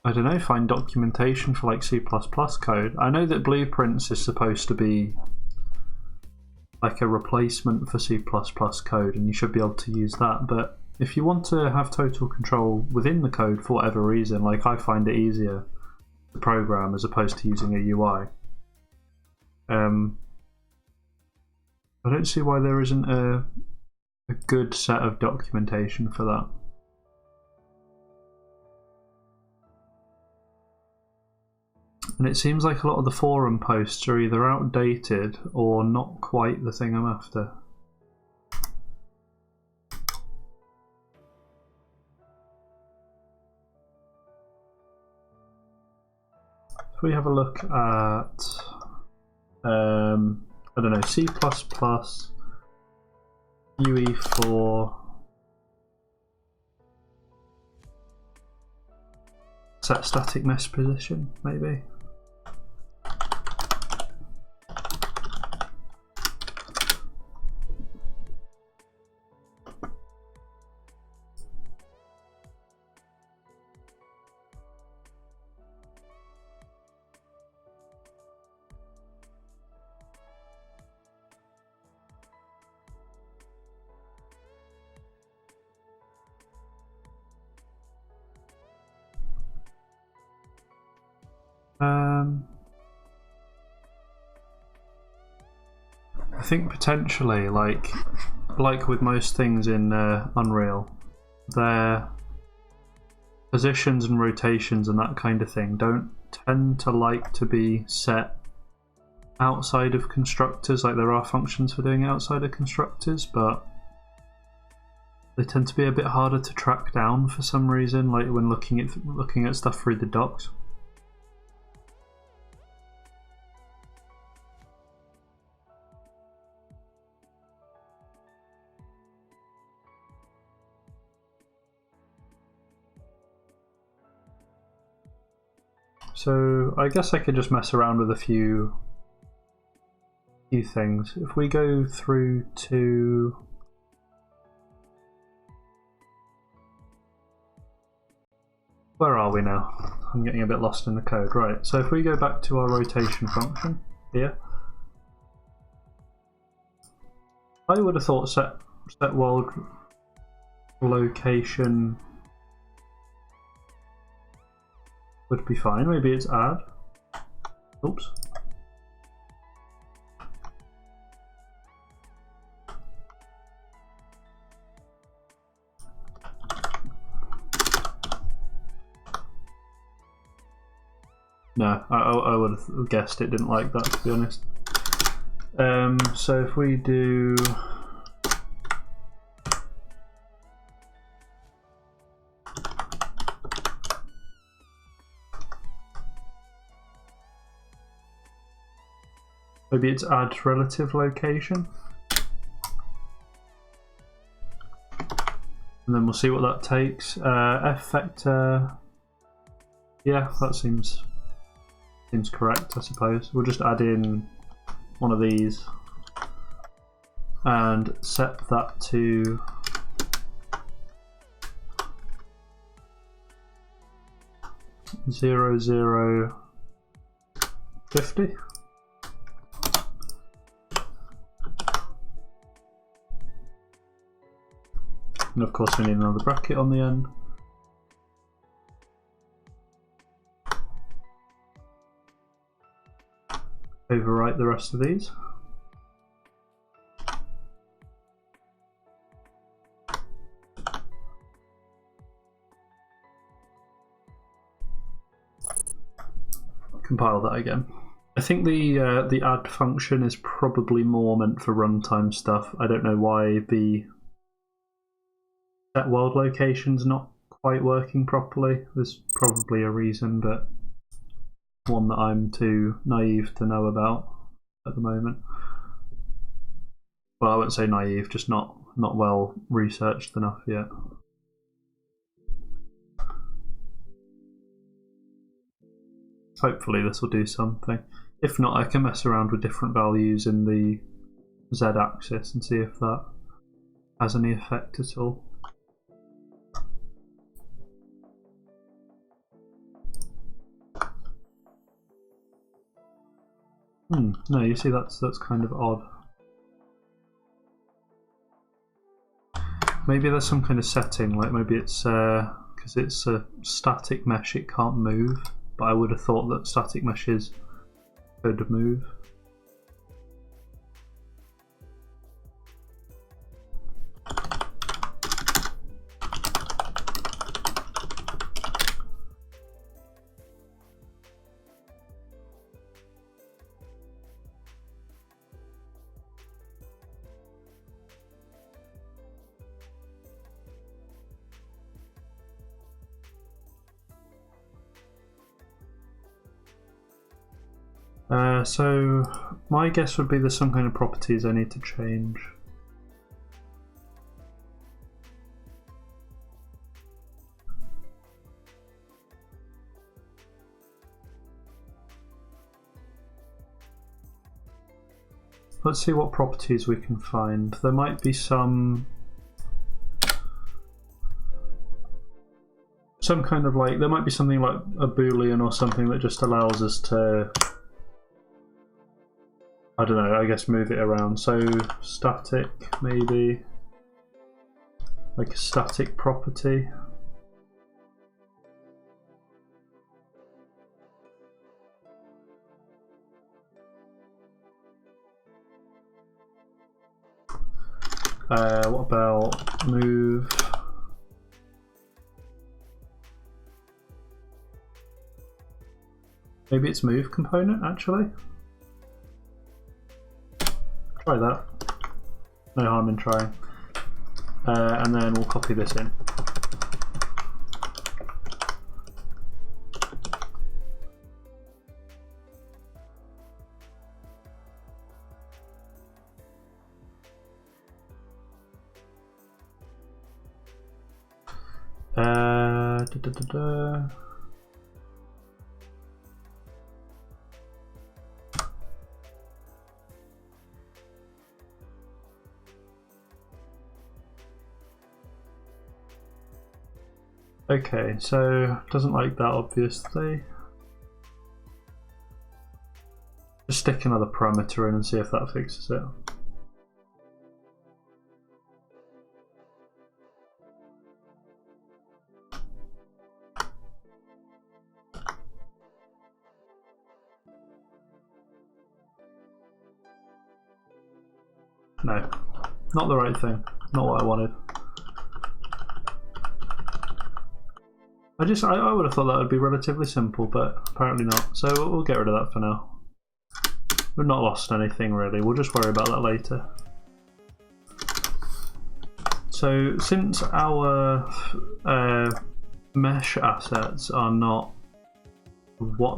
I don't know, find documentation for like C++ code. I know that Blueprints is supposed to be like a replacement for C++ code, and you should be able to use that, but if you want to have total control within the code for whatever reason, like I find it easier to program as opposed to using a UI. I don't see why there isn't a good set of documentation for that. And it seems like a lot of the forum posts are either outdated or not quite the thing I'm after. If we have a look at, I don't know, C++, UE4, set static mesh position, maybe. I think potentially, like with most things in Unreal, there positions and rotations and that kind of thing don't tend to like to be set outside of constructors. Like, there are functions for doing it outside of constructors, but they tend to be a bit harder to track down for some reason, like when looking at stuff through the docs. So I guess I could just mess around with a few things. If we go through to where are we now? I'm getting a bit lost in the code. Right, so if we go back to our rotation function here, I would have thought set world location would be fine. Maybe it's add. Oops. No, I would have guessed it didn't like that, to be honest. So if we do maybe it's add relative location, and then we'll see what that takes. F vector, yeah, that seems correct, I suppose. We'll just add in one of these and set that to zero, 0, 50. And of course we need another bracket on the end. Overwrite the rest of these. Compile that again. I think the add function is probably more meant for runtime stuff. I don't know why the set world location's not quite working properly. There's probably a reason, but one that I'm too naive to know about at the moment. Well, I won't say naive, just not well researched enough yet. Hopefully this will do something. If not, I can mess around with different values in the z-axis and see if that has any effect at all. No, you see that's kind of odd. Maybe there's some kind of setting, like maybe it's because it's a static mesh, it can't move, but I would have thought that static meshes could move. So my guess would be there's some kind of properties I need to change. Let's see what properties we can find. There might be some kind of like, there might be something like a boolean or something that just allows us to, I don't know, I guess move it around. So static, maybe like a static property. What about move Maybe it's move component actually. Try that. No harm in trying. And then we'll copy this in. Okay, so doesn't like that obviously. Just stick another parameter in and see if that fixes it. No, not the right thing, not what I wanted. I would have thought that would be relatively simple, but apparently not. So we'll get rid of that for now. We've not lost anything really, we'll just worry about that later. So since our mesh assets are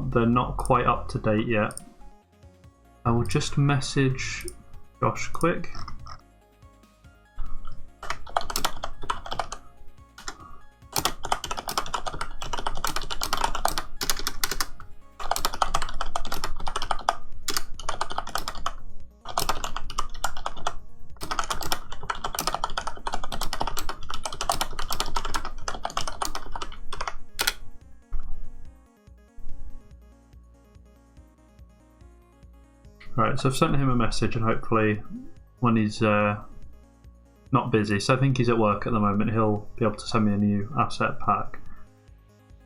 they're not quite up to date yet, I will just message Josh quick. Right, so I've sent him a message and hopefully when he's not busy, so I think he's at work at the moment, he'll be able to send me a new asset pack.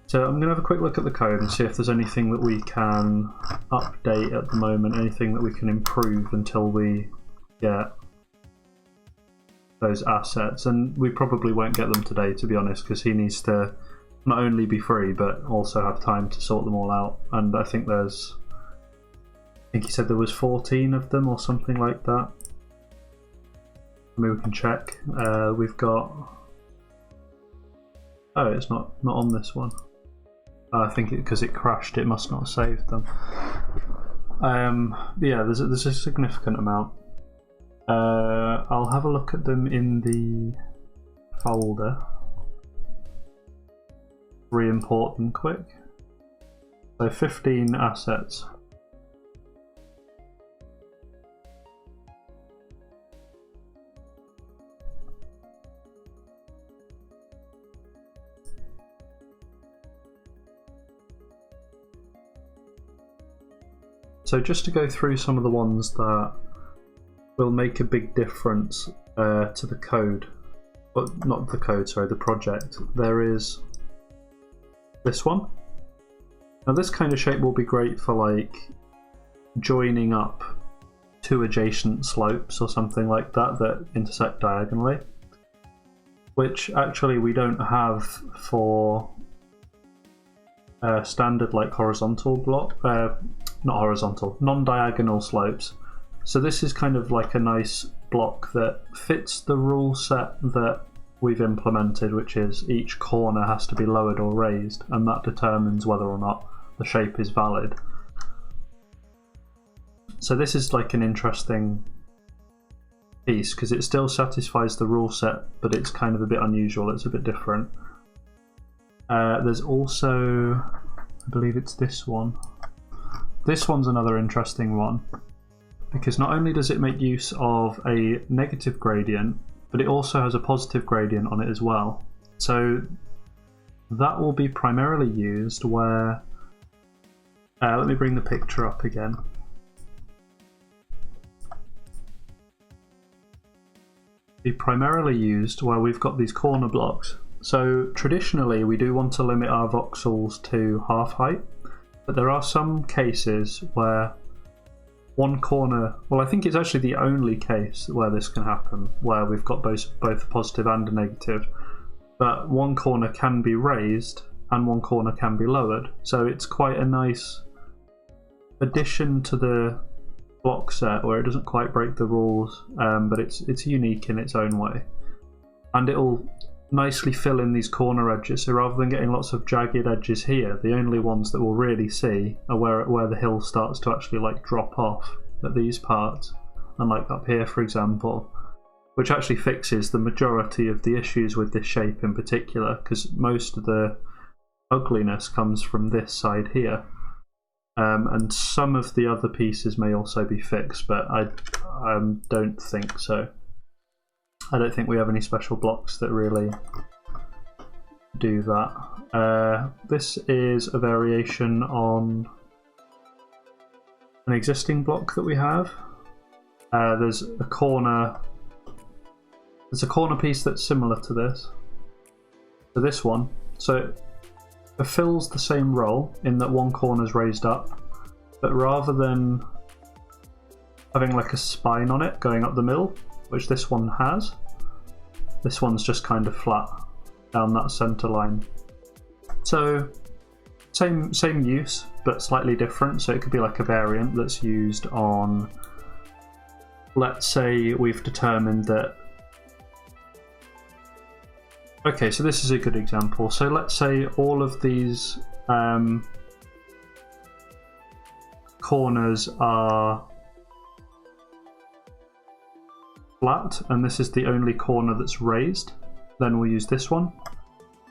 So I'm going to have a quick look at the code and see if there's anything that we can update at the moment, anything that we can improve until we get those assets. And we probably won't get them today, to be honest, because he needs to not only be free but also have time to sort them all out. And I think he said there was 14 of them or something like that. Maybe we can check. We've got... Oh, it's not on this one. I think because it crashed, it must not have saved them. Yeah, there's a significant amount. I'll have a look at them in the folder. Re-import them quick. So 15 assets. So just to go through some of the ones that will make a big difference to the code, but not the code, sorry, the project. There is this one. Now this kind of shape will be great for like joining up two adjacent slopes or something like that that intersect diagonally, which actually we don't have for standard like horizontal block. Not horizontal, non-diagonal slopes. So this is kind of like a nice block that fits the rule set that we've implemented, which is each corner has to be lowered or raised, and that determines whether or not the shape is valid. So this is like an interesting piece because it still satisfies the rule set, but it's kind of a bit unusual, it's a bit different. There's also, I believe it's this one. This one's another interesting one because not only does it make use of a negative gradient, but it also has a positive gradient on it as well. So that will be primarily used where, let me bring the picture up again. Be primarily used where we've got these corner blocks. So traditionally we do want to limit our voxels to half height. But there are some cases where one corner, well I think it's actually the only case where this can happen, where we've got both a positive and a negative, but one corner can be raised and one corner can be lowered. So it's quite a nice addition to the block set where it doesn't quite break the rules, but it's unique in its own way, and it'll nicely fill in these corner edges. So rather than getting lots of jagged edges here, the only ones that we'll really see are where the hill starts to actually like drop off at these parts, and like up here for example, which actually fixes the majority of the issues with this shape in particular, because most of the ugliness comes from this side here. And some of the other pieces may also be fixed, but I don't think so. I don't think we have any special blocks that really do that. This is a variation on an existing block that we have. There's a corner piece that's similar to this. So this one. So it fills the same role in that one corner's raised up, but rather than having like a spine on it going up the middle, which this one has, this one's just kind of flat down that center line. So same use, but slightly different. So it could be like a variant that's used on, let's say we've determined that, okay, so this is a good example. So let's say all of these corners are flat, and this is the only corner that's raised. Then we'll use this one.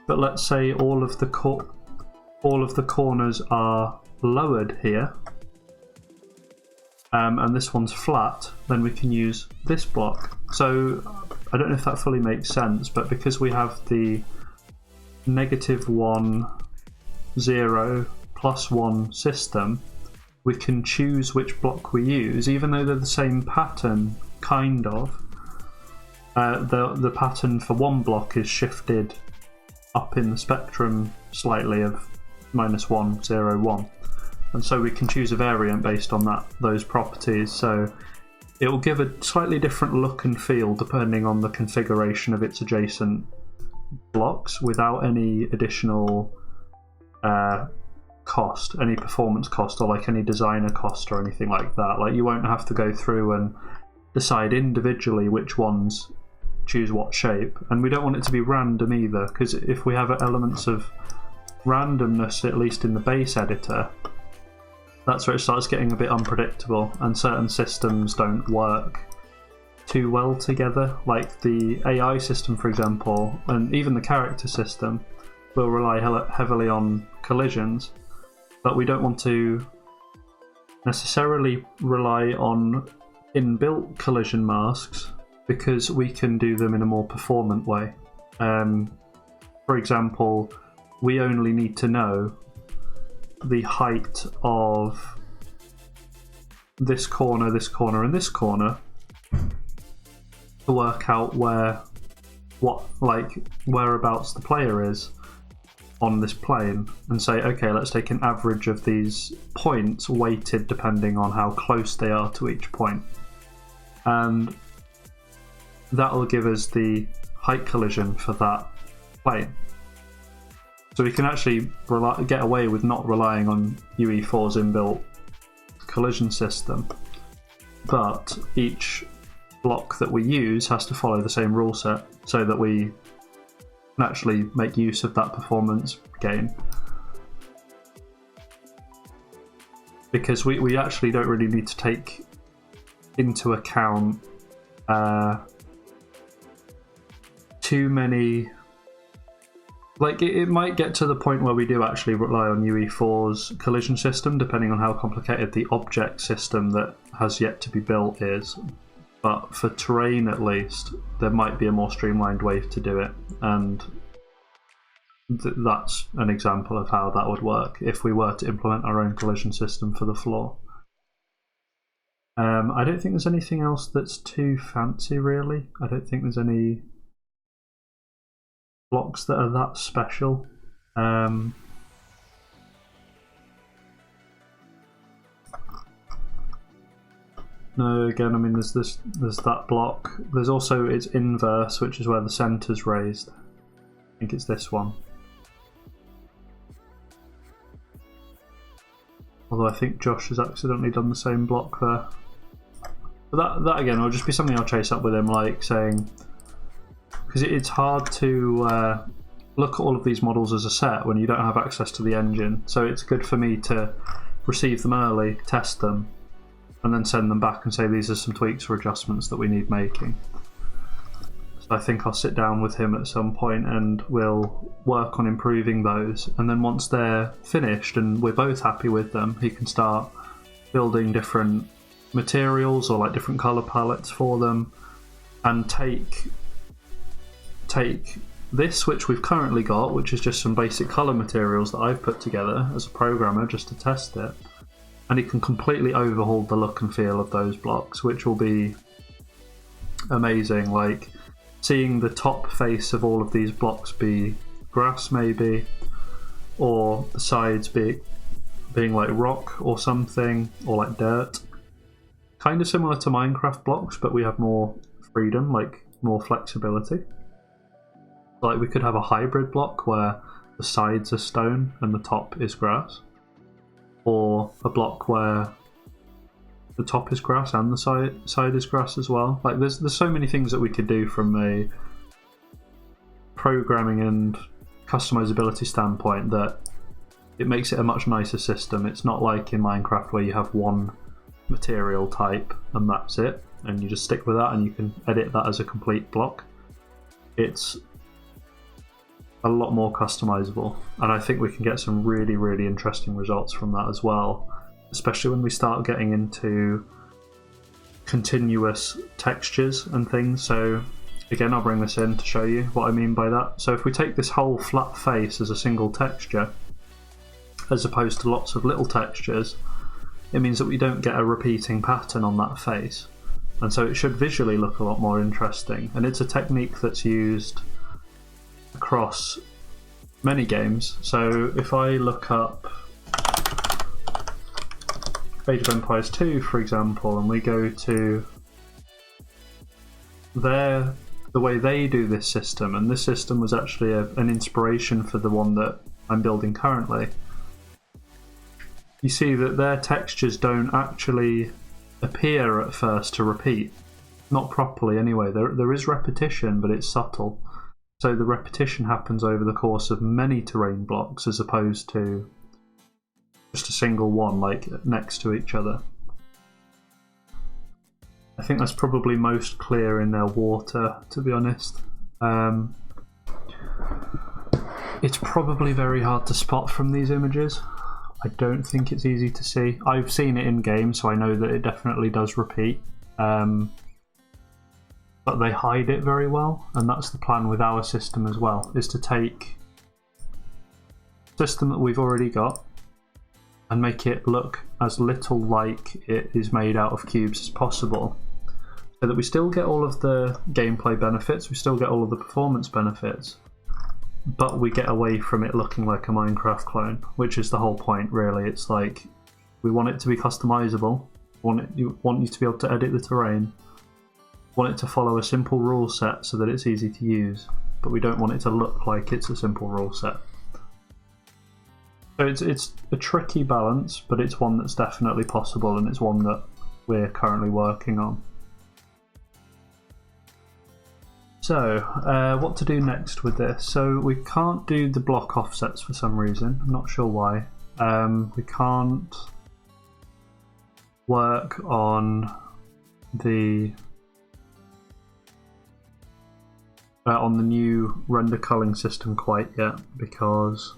But let's say all of the corners are lowered here, and this one's flat. Then we can use this block. So I don't know if that fully makes sense, but because we have the -1, 0, +1 system, we can choose which block we use, even though they're the same pattern, kind of. The pattern for one block is shifted up in the spectrum slightly of -1, 0, 1. And so we can choose a variant based on those properties. So it will give a slightly different look and feel depending on the configuration of its adjacent blocks, without any additional cost, any performance cost, or like any designer cost or anything like that. Like, you won't have to go through and decide individually which ones choose what shape. And we don't want it to be random either, because if we have elements of randomness, at least in the base editor, that's where it starts getting a bit unpredictable, and certain systems don't work too well together. Like the AI system, for example, and even the character system will rely heavily on collisions, but we don't want to necessarily rely on inbuilt collision masks, because we can do them in a more performant way. For example, we only need to know the height of this corner, and this corner to work out whereabouts the player is on this plane, and say, okay, let's take an average of these points weighted depending on how close they are to each point, and that will give us the height collision for that plane. So we can actually get away with not relying on UE4's inbuilt collision system, but each block that we use has to follow the same rule set so that we can actually make use of that performance gain. Because we actually don't really need to take into account too many. Like, it might get to the point where we do actually rely on UE4's collision system, depending on how complicated the object system that has yet to be built is. But for terrain, at least, there might be a more streamlined way to do it, and that's an example of how that would work if we were to implement our own collision system for the floor. I don't think there's anything else that's too fancy, really. I don't think there's any blocks that are that special. No, again, I mean, there's that block. There's also its inverse, which is where the center's raised. I think it's this one. Although I think Josh has accidentally done the same block there. But that again will just be something I'll chase up with him, like saying, because it's hard to look at all of these models as a set when you don't have access to the engine. So it's good for me to receive them early, test them, and then send them back and say these are some tweaks or adjustments that we need making. So I think I'll sit down with him at some point and we'll work on improving those. And then once they're finished and we're both happy with them, he can start building different materials or like different color palettes for them, and take this, which we've currently got, which is just some basic color materials that I've put together as a programmer just to test it, and he can completely overhaul the look and feel of those blocks, which will be amazing. Like seeing the top face of all of these blocks be grass maybe, or the sides being like rock or something, or like dirt. Kind of similar to Minecraft blocks, but we have more freedom, like more flexibility. Like we could have a hybrid block where the sides are stone and the top is grass, or a block where the top is grass and the side is grass as well. Like there's so many things that we could do from a programming and customizability standpoint that it makes it a much nicer system. It's not like in Minecraft where you have one material type and that's it, and you just stick with that and you can edit that as a complete block. It's a lot more customizable, and I think we can get some really, really interesting results from that as well, especially when we start getting into continuous textures and things. So again, I'll bring this in to show you what I mean by that. So if we take this whole flat face as a single texture as opposed to lots of little textures, it means that we don't get a repeating pattern on that face, and so it should visually look a lot more interesting. And it's a technique that's used across many games. So if I look up Age of Empires 2 for example, and we go to the way they do this system, and this system was actually an inspiration for the one that I'm building currently, you see that their textures don't actually appear at first to repeat. Not properly anyway. There is repetition, but it's subtle. So the repetition happens over the course of many terrain blocks as opposed to just a single one, like next to each other. I think that's probably most clear in their water, to be honest. It's probably very hard to spot from these images. I don't think it's easy to see. I've seen it in game, so I know that it definitely does repeat. But they hide it very well, and that's the plan with our system as well, is to take the system that we've already got and make it look as little like it is made out of cubes as possible, so that we still get all of the gameplay benefits, we still get all of the performance benefits, but we get away from it looking like a Minecraft clone, which is the whole point, really. It's like, we want it to be customizable, want you to be able to edit the terrain, want it to follow a simple rule set so that it's easy to use, but we don't want it to look like it's a simple rule set. So it's a tricky balance, but it's one that's definitely possible, and it's one that we're currently working on. So, what to do next with this? So we can't do the block offsets for some reason. I'm not sure why. We can't work on the new render culling system quite yet, because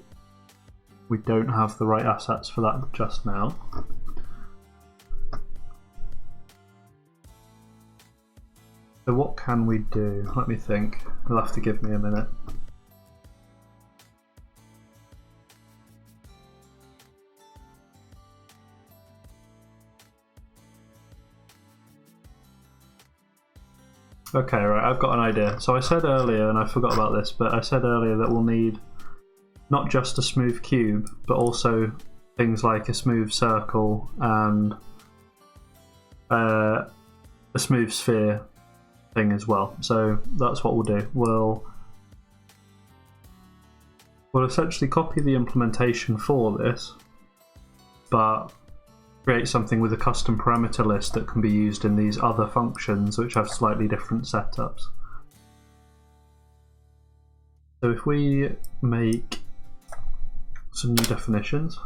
we don't have the right assets for that just now. So what can we do? Let me think. You'll have to give me a minute. Okay, right, I've got an idea. So I said earlier, and I forgot about this, but I said earlier that we'll need not just a smooth cube, but also things like a smooth circle and a smooth sphere thing as well. So that's what we'll do. We'll essentially copy the implementation for this, but create something with a custom parameter list that can be used in these other functions which have slightly different setups. So if we make some new definitions,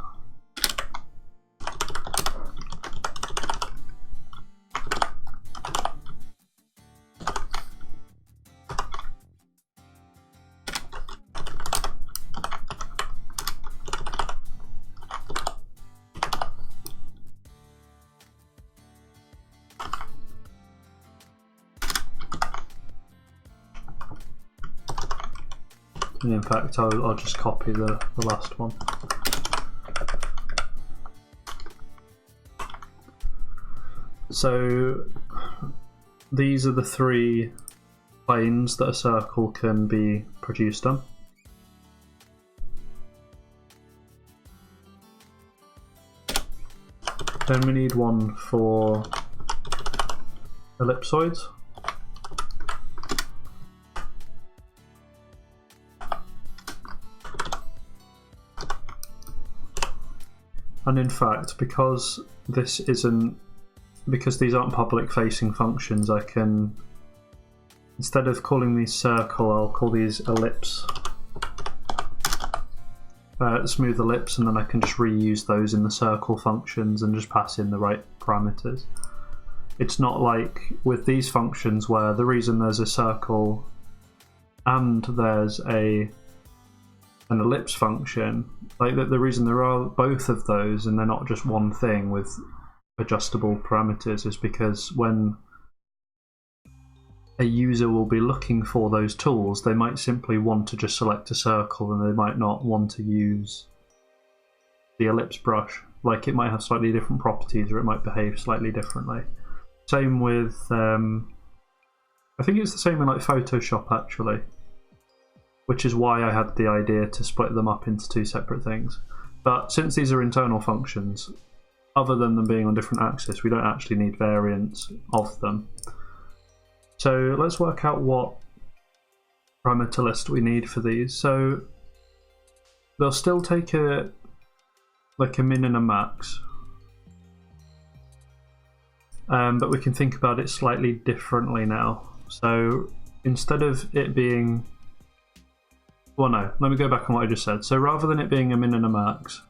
and in fact I'll just copy the last one. So these are the three planes that a circle can be produced on. Then we need one for ellipsoids. And in fact, because these aren't public facing functions, I can, instead of calling these circle, I'll call these ellipse, smooth ellipse, and then I can just reuse those in the circle functions and just pass in the right parameters. It's not like with these functions where the reason there's a circle and there's an ellipse function, like the reason there are both of those and they're not just one thing with adjustable parameters is because when a user will be looking for those tools, they might simply want to just select a circle and they might not want to use the ellipse brush. Like it might have slightly different properties or it might behave slightly differently. Same with, I think it's the same in like Photoshop actually, which is why I had the idea to split them up into two separate things. But since these are internal functions, other than them being on different axes, we don't actually need variants of them. So let's work out what parameter list we need for these. So they'll still take a min and a max, but we can think about it slightly differently now. So instead of it being, well no, let me go back on what I just said. So rather than it being a min and a max,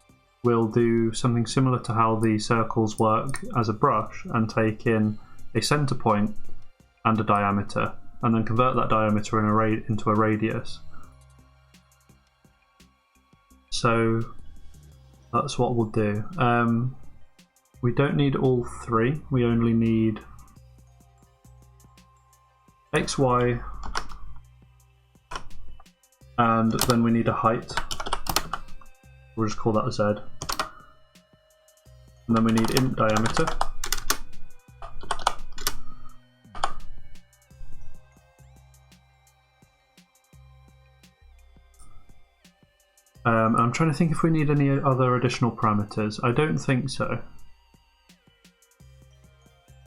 we'll do something similar to how the circles work as a brush and take in a center point and a diameter, and then convert that diameter into a radius. So that's what we'll do. We don't need all three, we only need X, Y, and then we need a height. We'll just call that a Z. And then we need int diameter. I'm trying to think if we need any other additional parameters. I don't think so.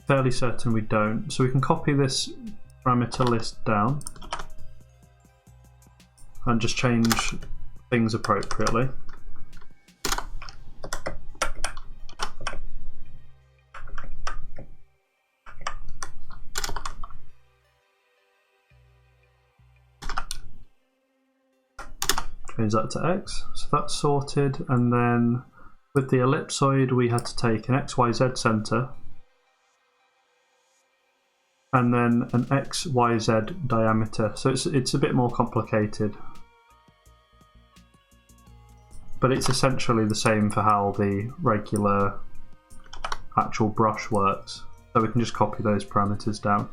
Fairly certain we don't. So we can copy this parameter list down and just change things appropriately. Change that to X, so that's sorted. And then with the ellipsoid we had to take an XYZ center and then an XYZ diameter, so it's a bit more complicated, but it's essentially the same for how the regular actual brush works, so we can just copy those parameters down.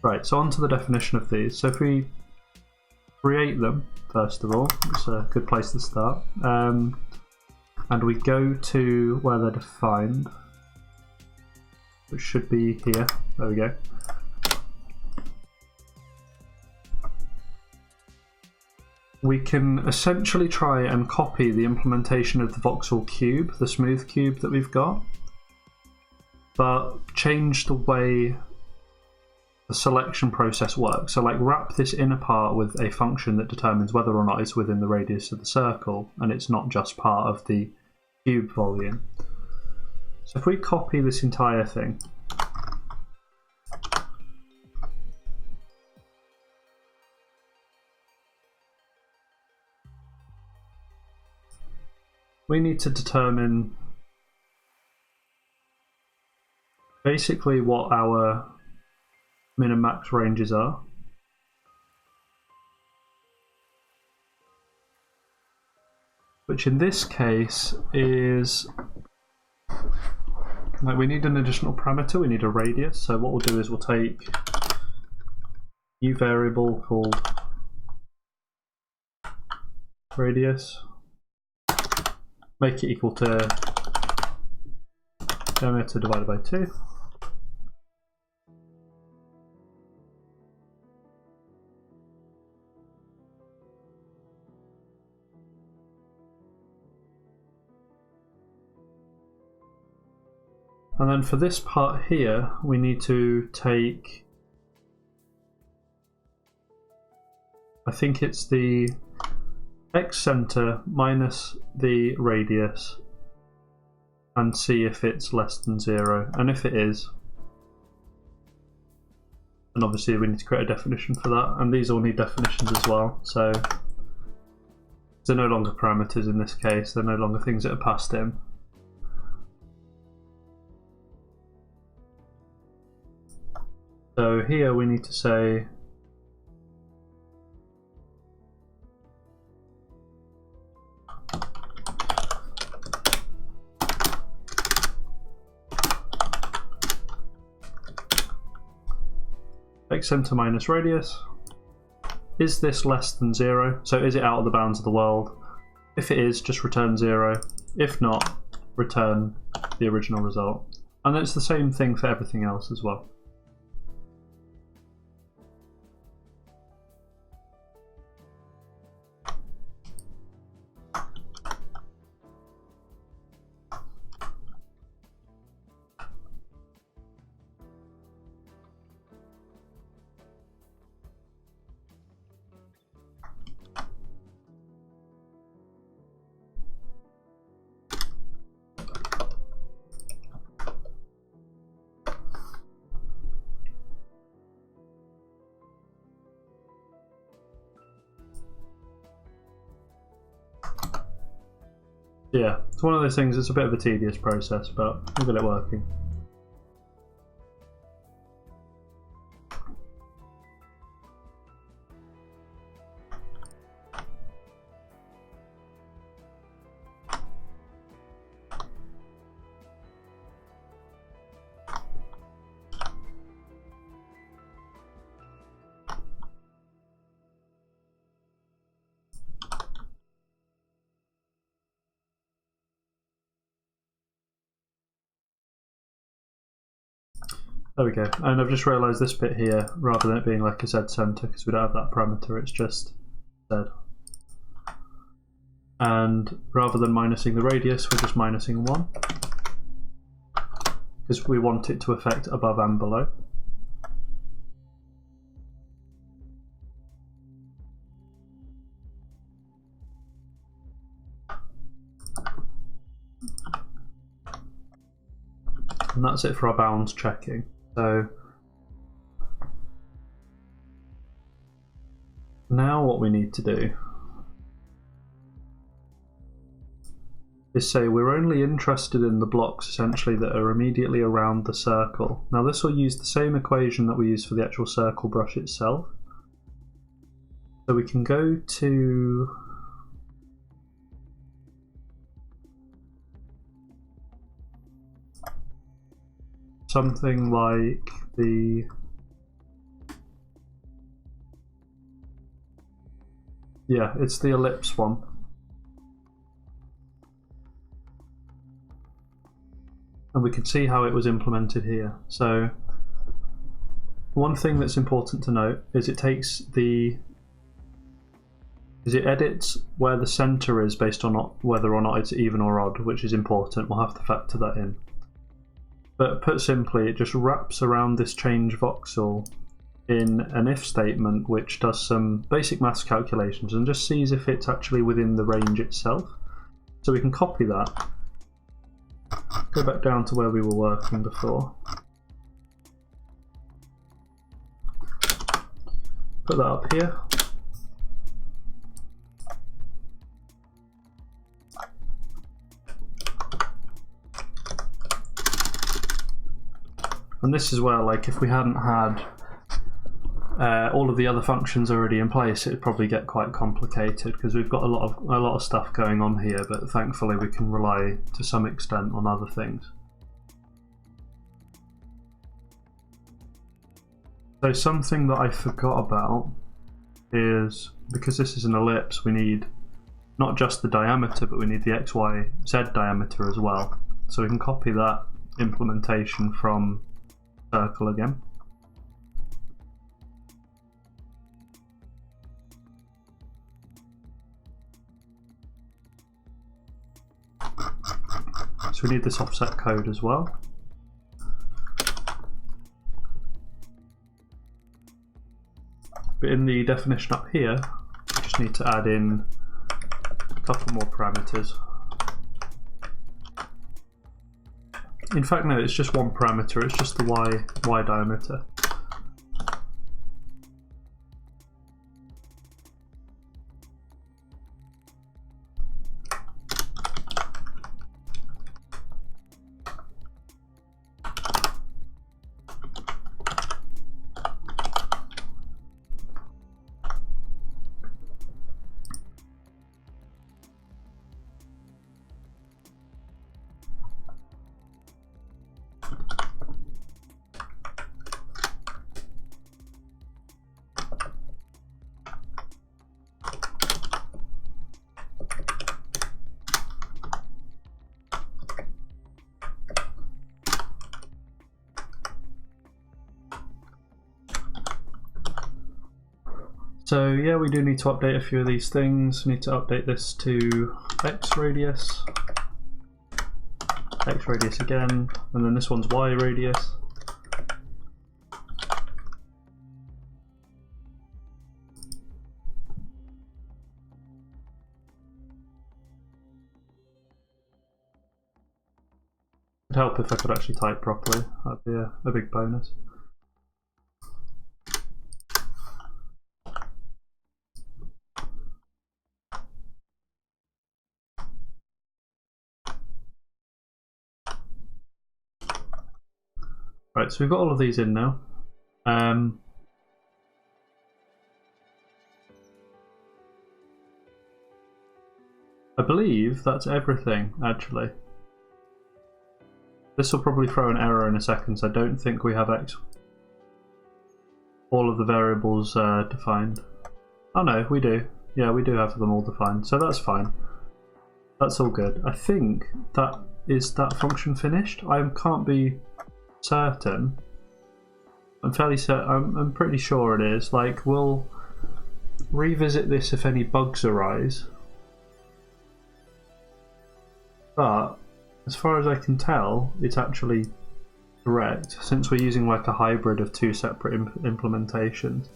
Right, so on to the definition of these. So if we create them, first of all, it's a good place to start, and we go to where they're defined, which should be here, there we go. We can essentially try and copy the implementation of the voxel cube, the smooth cube that we've got, but change the way the the selection process works. So like wrap this inner part with a function that determines whether or not it's within the radius of the circle, and it's not just part of the cube volume. So if we copy this entire thing, we need to determine basically what our min and max ranges are. Which in this case is, like, we need an additional parameter, we need a radius. So what we'll do is we'll take new variable called radius, make it equal to diameter divided by 2. And then for this part here, we need to take, I think it's the x center minus the radius, and see if it's less than 0. And if it is, then obviously we need to create a definition for that. And these all need definitions as well. So they're no longer parameters in this case, they're no longer things that are passed in. So here we need to say x center minus radius. Is this less than 0? So is it out of the bounds of the world? If it is, just return 0. If not, return the original result. And it's the same thing for everything else as well. Yeah, it's one of those things, it's a bit of a tedious process, but we'll get it working. There we go, and I've just realised this bit here, rather than it being like a Z center, because we don't have that parameter, it's just Z. And rather than minusing the radius, we're just minusing 1, because we want it to affect above and below. And that's it for our bounds checking. So now what we need to do is say we're only interested in the blocks essentially that are immediately around the circle. Now this will use the same equation that we use for the actual circle brush itself. So we can go to something like the, yeah, it's the ellipse one. And we can see how it was implemented here. So one thing that's important to note is it takes the, it edits where the center is based on whether or not it's even or odd, which is important. We'll have to factor that in. But put simply, it just wraps around this change voxel in an if statement which does some basic maths calculations and just sees if it's actually within the range itself. So we can copy that, go back down to where we were working before, put that up here. And this is where, like, if we hadn't had all of the other functions already in place, it'd probably get quite complicated because we've got a lot of stuff going on here. But thankfully, we can rely to some extent on other things. So something that I forgot about is, because this is an ellipse, we need not just the diameter, but we need the x, y, z diameter as well. So we can copy that implementation from circle again. So we need this offset code as well. But in the definition up here, we just need to add in a couple more parameters. In fact, no, it's just one parameter, it's just the y diameter. So yeah, we do need to update a few of these things. We need to update this to x radius again, and then this one's y radius. It'd help if I could actually type properly, that'd be a big bonus. Right, so we've got all of these in now. I believe that's everything, actually. This will probably throw an error in a second, so I don't think we have all of the variables defined. Oh no, we do. Yeah, we do have them all defined, so that's fine. That's all good. I think that is that function finished. I can't be certain. I'm fairly certain. I'm pretty sure it is. Like, we'll revisit this if any bugs arise. But as far as I can tell, it's actually correct, since we're using like a hybrid of two separate implementations.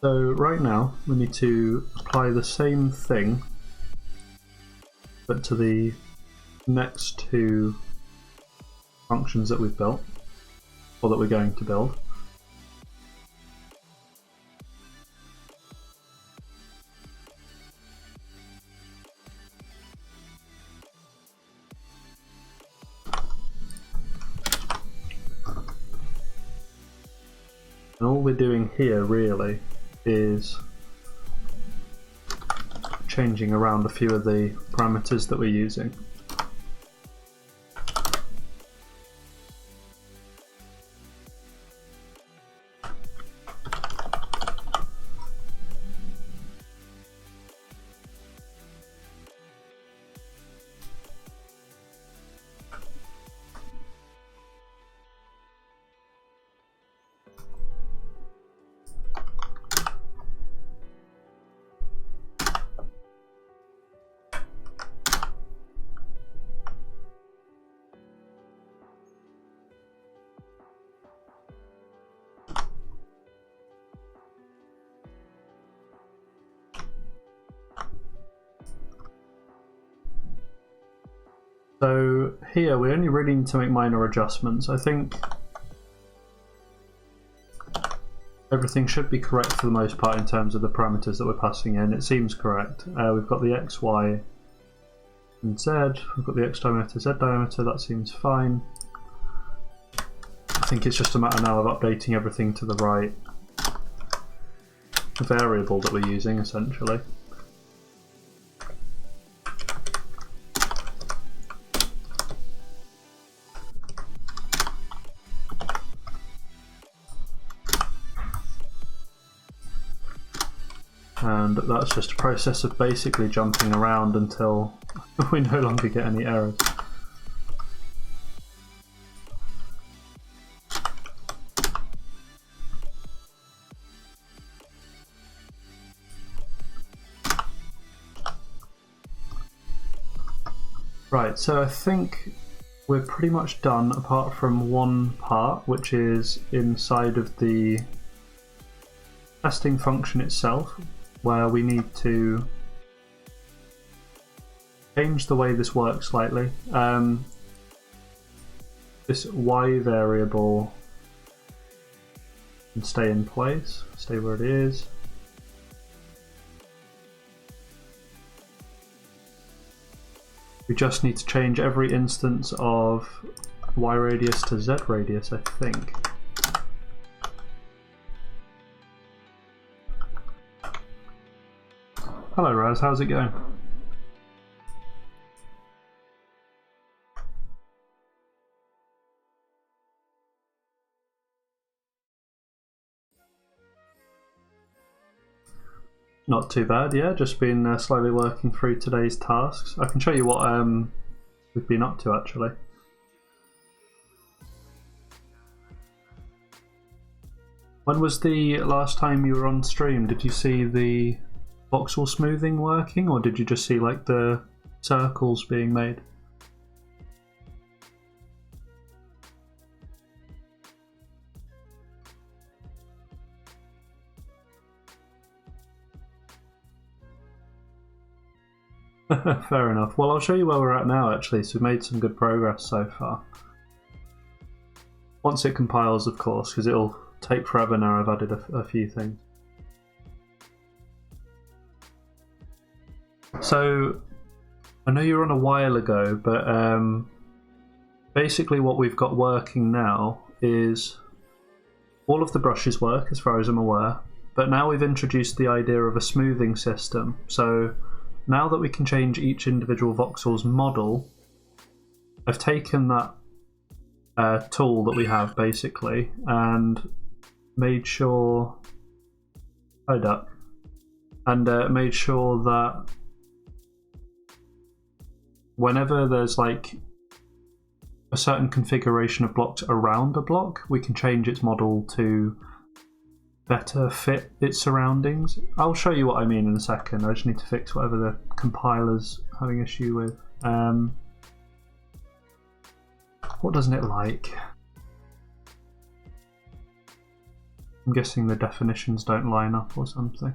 So right now we need to apply the same thing, but to the next two functions that we've built, or that we're going to build. And all we're doing here really is changing around a few of the parameters that we're using. here we only really need to make minor adjustments. I think everything should be correct for the most part in terms of the parameters that we're passing in. It seems correct. We've got the X, Y, and Z. We've got the X diameter, Z diameter. That seems fine. I think it's just a matter now of updating everything to the right variable that we're using, essentially. And that's just a process of basically jumping around until we no longer get any errors. Right, so I think we're pretty much done apart from one part, which is inside of the testing function itself, where we need to change the way this works slightly. This Y variable can stay in place, stay where it is. We just need to change every instance of Y radius to Z radius, I think. Hello Raz, how's it going? Not too bad, yeah, just been slowly working through today's tasks. I can show you what we've been up to actually. When was the last time you were on stream? Did you see the voxel smoothing working, or did you just see like the circles being made? Fair enough. Well, I'll show you where we're at now actually, so we've made some good progress so far. Once it compiles, of course, because it'll take forever now. I've added a few things. So, I know you were on a while ago, but basically what we've got working now is all of the brushes work as far as I'm aware, but now we've introduced the idea of a smoothing system. So now that we can change each individual voxel's model, I've taken that tool that we have basically and made sure, hi duck, and made sure that whenever there's like a certain configuration of blocks around a block, we can change its model to better fit its surroundings. I'll show you what I mean in a second. I just need to fix whatever the compiler's having issue with. What doesn't it like? I'm guessing the definitions don't line up or something.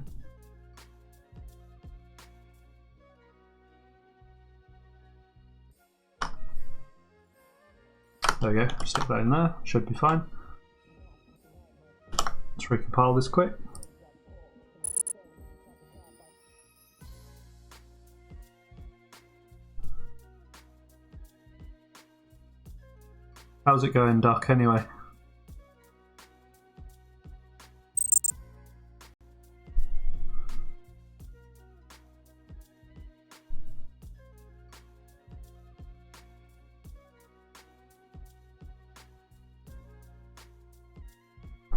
There we go, stick that in there, should be fine. Let's recompile this quick. How's it going, Duck, anyway?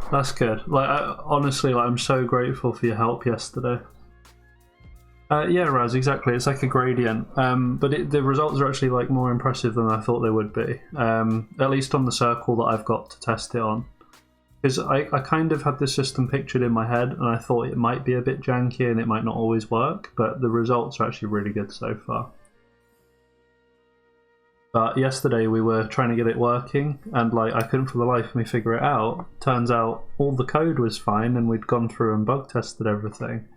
That's good. Like, honestly, like, I'm so grateful for your help yesterday. Yeah, Raz, exactly. It's like a gradient, but the results are actually like more impressive than I thought they would be. At least on the circle that I've got to test it on, because I kind of had this system pictured in my head, and I thought it might be a bit janky and it might not always work, but the results are actually really good so far. But yesterday we were trying to get it working, and like I couldn't for the life of me figure it out. Turns out all the code was fine, and we'd gone through and bug tested everything,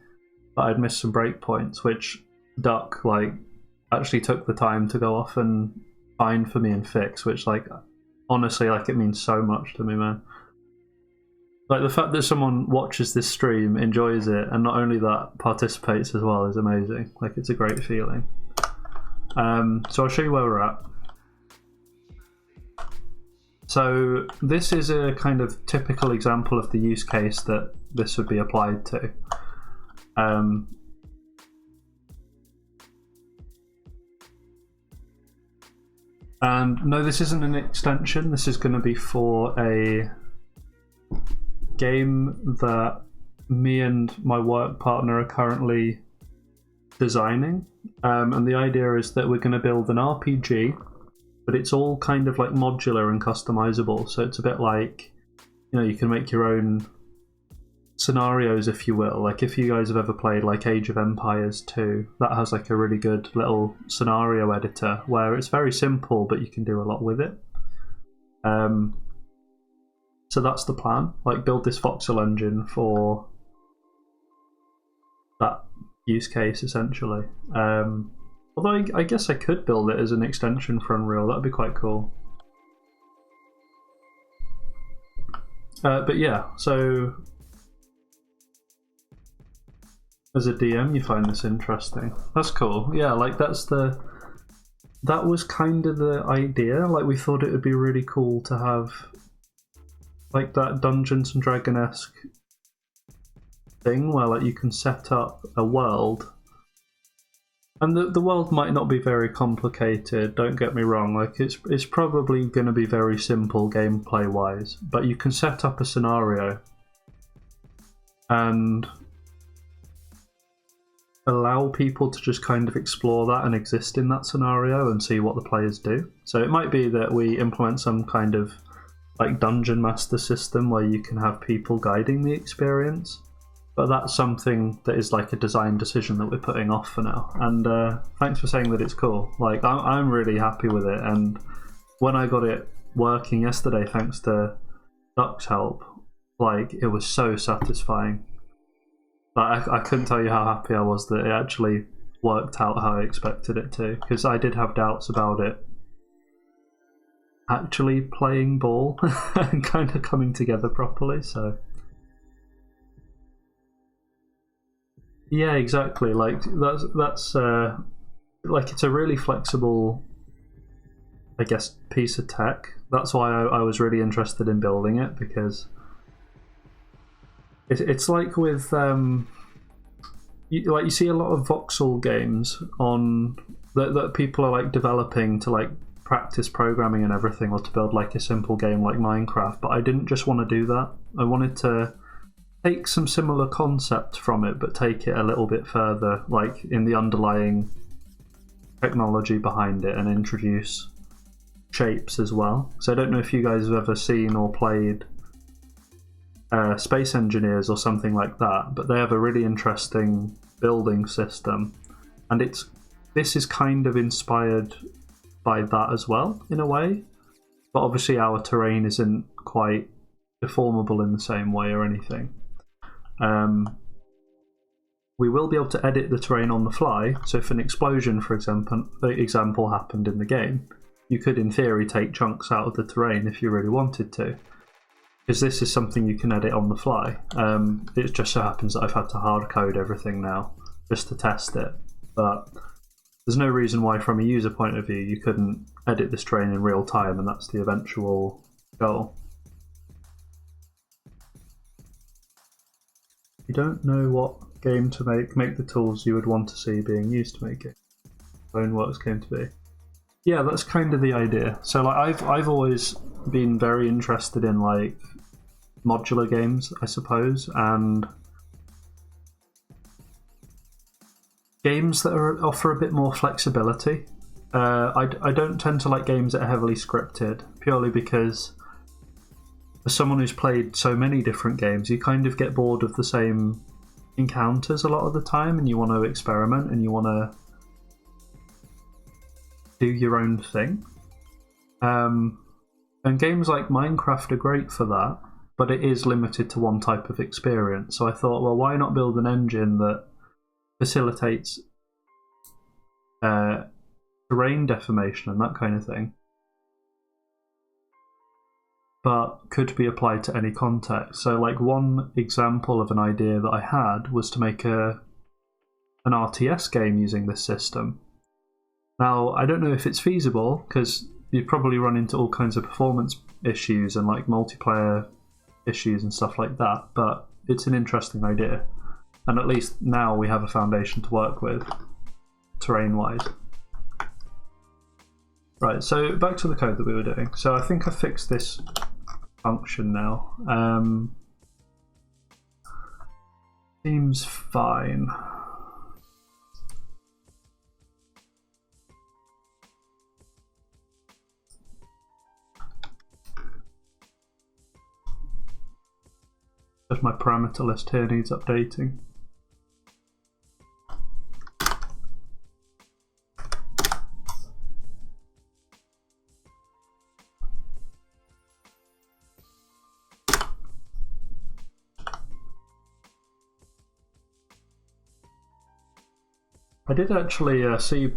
but I'd missed some breakpoints, which Duck like actually took the time to go off and find for me and fix, which like honestly, like it means so much to me, man. Like the fact that someone watches this stream, enjoys it, and not only that, participates as well is amazing. Like it's a great feeling. So I'll show you where we're at. So this is a kind of typical example of the use case that this would be applied to. And no, this isn't an extension. This is going to be for a game that me and my work partner are currently designing. And the idea is that we're going to build an RPG, but it's all kind of like modular and customizable. So it's a bit like, you know, you can make your own scenarios, if you will. Like if you guys have ever played like Age of Empires 2, that has like a really good little scenario editor where it's very simple, but you can do a lot with it. So that's the plan, like build this voxel engine for that use case essentially. Although I guess I could build it as an extension for Unreal, that'd be quite cool. But yeah, so as a DM you find this interesting. That's cool. Yeah, like that was kind of the idea. Like we thought it would be really cool to have like that Dungeons and Dragon-esque thing where like you can set up a world, and the world might not be very complicated, don't get me wrong, like it's probably going to be very simple gameplay wise, but you can set up a scenario and allow people to just kind of explore that and exist in that scenario and see what the players do. So it might be that we implement some kind of like dungeon master system where you can have people guiding the experience, but that's something that is like a design decision that we're putting off for now. And thanks for saying that it's cool. Like I'm really happy with it, and when I got it working yesterday thanks to Duck's help, like it was so satisfying. Like I couldn't tell you how happy I was that it actually worked out how I expected it to, because I did have doubts about it actually playing ball and kind of coming together properly. So yeah, exactly. Like that's like it's a really flexible, I guess, piece of tech. That's why I was really interested in building it, because it's like with you see a lot of voxel games on that people are like developing to like practice programming and everything, or to build like a simple game like Minecraft. But I didn't just want to do that. I wanted to take some similar concept from it, but take it a little bit further, like in the underlying technology behind it, and introduce shapes as well. So I don't know if you guys have ever seen or played Space Engineers or something like that, but they have a really interesting building system, and this is kind of inspired by that as well in a way, but obviously our terrain isn't quite deformable in the same way or anything. We will be able to edit the terrain on the fly, so if an explosion, for example, happened in the game, you could in theory take chunks out of the terrain if you really wanted to, because this is something you can edit on the fly. It just so happens that I've had to hard code everything now just to test it, but there's no reason why from a user point of view you couldn't edit this terrain in real time, and that's the eventual goal. You don't know what game to make the tools you would want to see being used to make it. Boneworks came to be. Yeah, that's kind of the idea. So like I've always been very interested in like modular games, I suppose, and games that offer a bit more flexibility. I don't tend to like games that are heavily scripted, purely because as someone who's played so many different games, you kind of get bored of the same encounters a lot of the time, and you want to experiment and you want to do your own thing. And games like Minecraft are great for that, but it is limited to one type of experience. So I thought, well, why not build an engine that facilitates terrain deformation and that kind of thing, but could be applied to any context. So like one example of an idea that I had was to make an RTS game using this system. Now, I don't know if it's feasible, because you'd probably run into all kinds of performance issues and like multiplayer issues and stuff like that, but it's an interesting idea. And at least now we have a foundation to work with, terrain-wise. Right, so back to the code that we were doing. So I think I fixed this function now. Seems fine. Just my parameter list here needs updating. I did actually see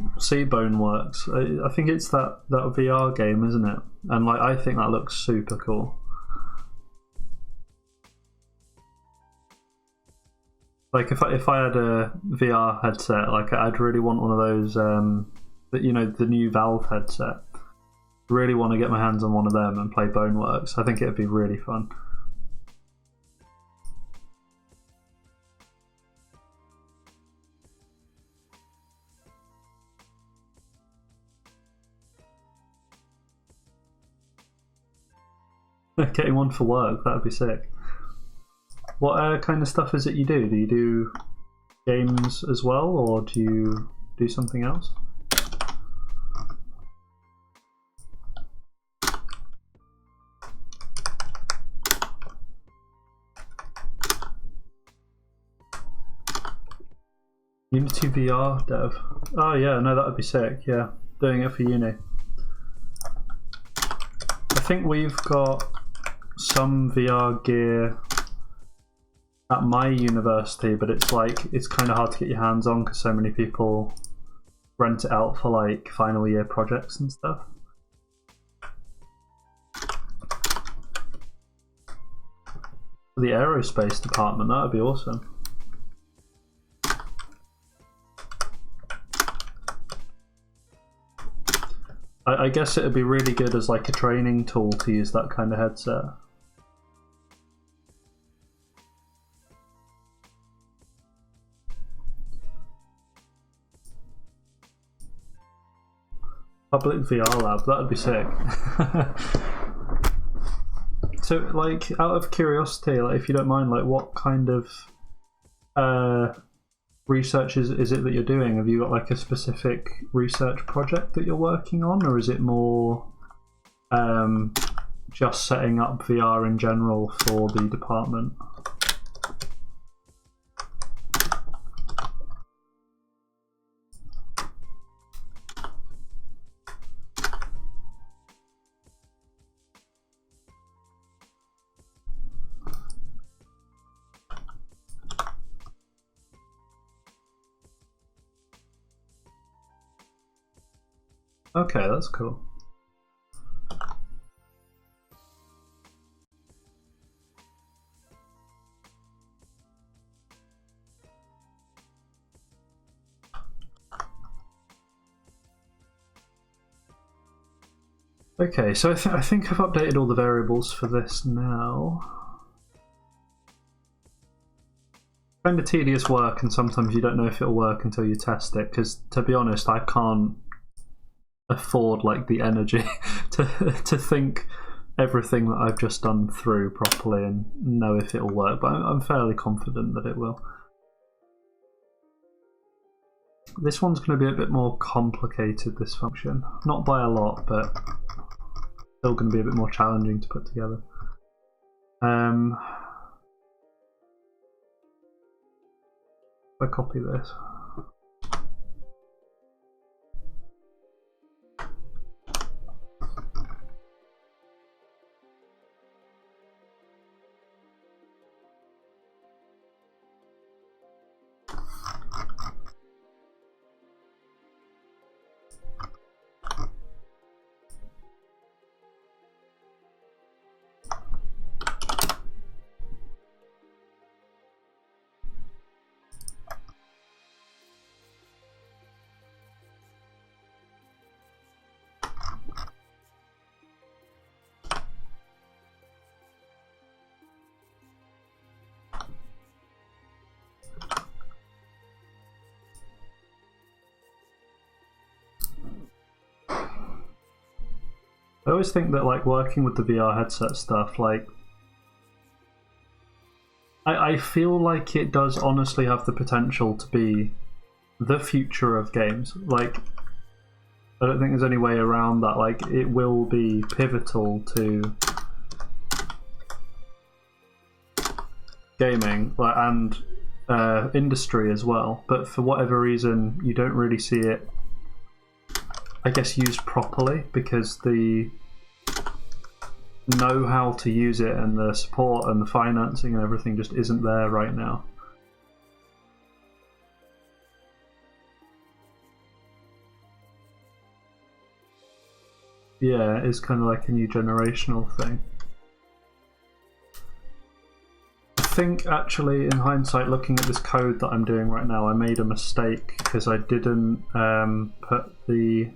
Boneworks. I think it's that VR game, isn't it? And like I think that looks super cool. Like if I had a VR headset, like I'd really want one of those, the new Valve headset. Really want to get my hands on one of them and play Boneworks. I think it'd be really fun. Getting one for work, that'd be sick. What kind of stuff is it you do? Do you do games as well, or do you do something else? Unity VR dev. Oh yeah, no, that would be sick, yeah. Doing it for uni. I think we've got some VR gear at my university, but it's kind of hard to get your hands on because so many people rent it out for like final year projects and stuff. For the aerospace department, that would be awesome. I guess it would be really good as like a training tool to use that kind of headset. Public VR lab, that would be sick. So, like, out of curiosity, like, if you don't mind, like, what kind of research is it that you're doing? Have you got like a specific research project that you're working on, or is it more just setting up VR in general for the department? Okay, that's cool. Okay, so I think I've updated all the variables for this now. Kind of tedious work, and sometimes you don't know if it'll work until you test it, because to be honest, I can't afford like the energy to think everything that I've just done through properly and know if it'll work, but I'm fairly confident that it will. This one's going to be a bit more complicated, this function. Not by a lot, but still going to be a bit more challenging to put together. If I copy this. I always think that like working with the VR headset stuff, like I feel like it does honestly have the potential to be the future of games. Like, I don't think there's any way around that. Like, it will be pivotal to gaming and industry as well. But for whatever reason, you don't really see it, I guess, used properly, because the know how to use it and the support and the financing and everything just isn't there right now. Yeah, it's kind of like a new generational thing. I think actually, in hindsight, looking at this code that I'm doing right now, I made a mistake because I didn't put the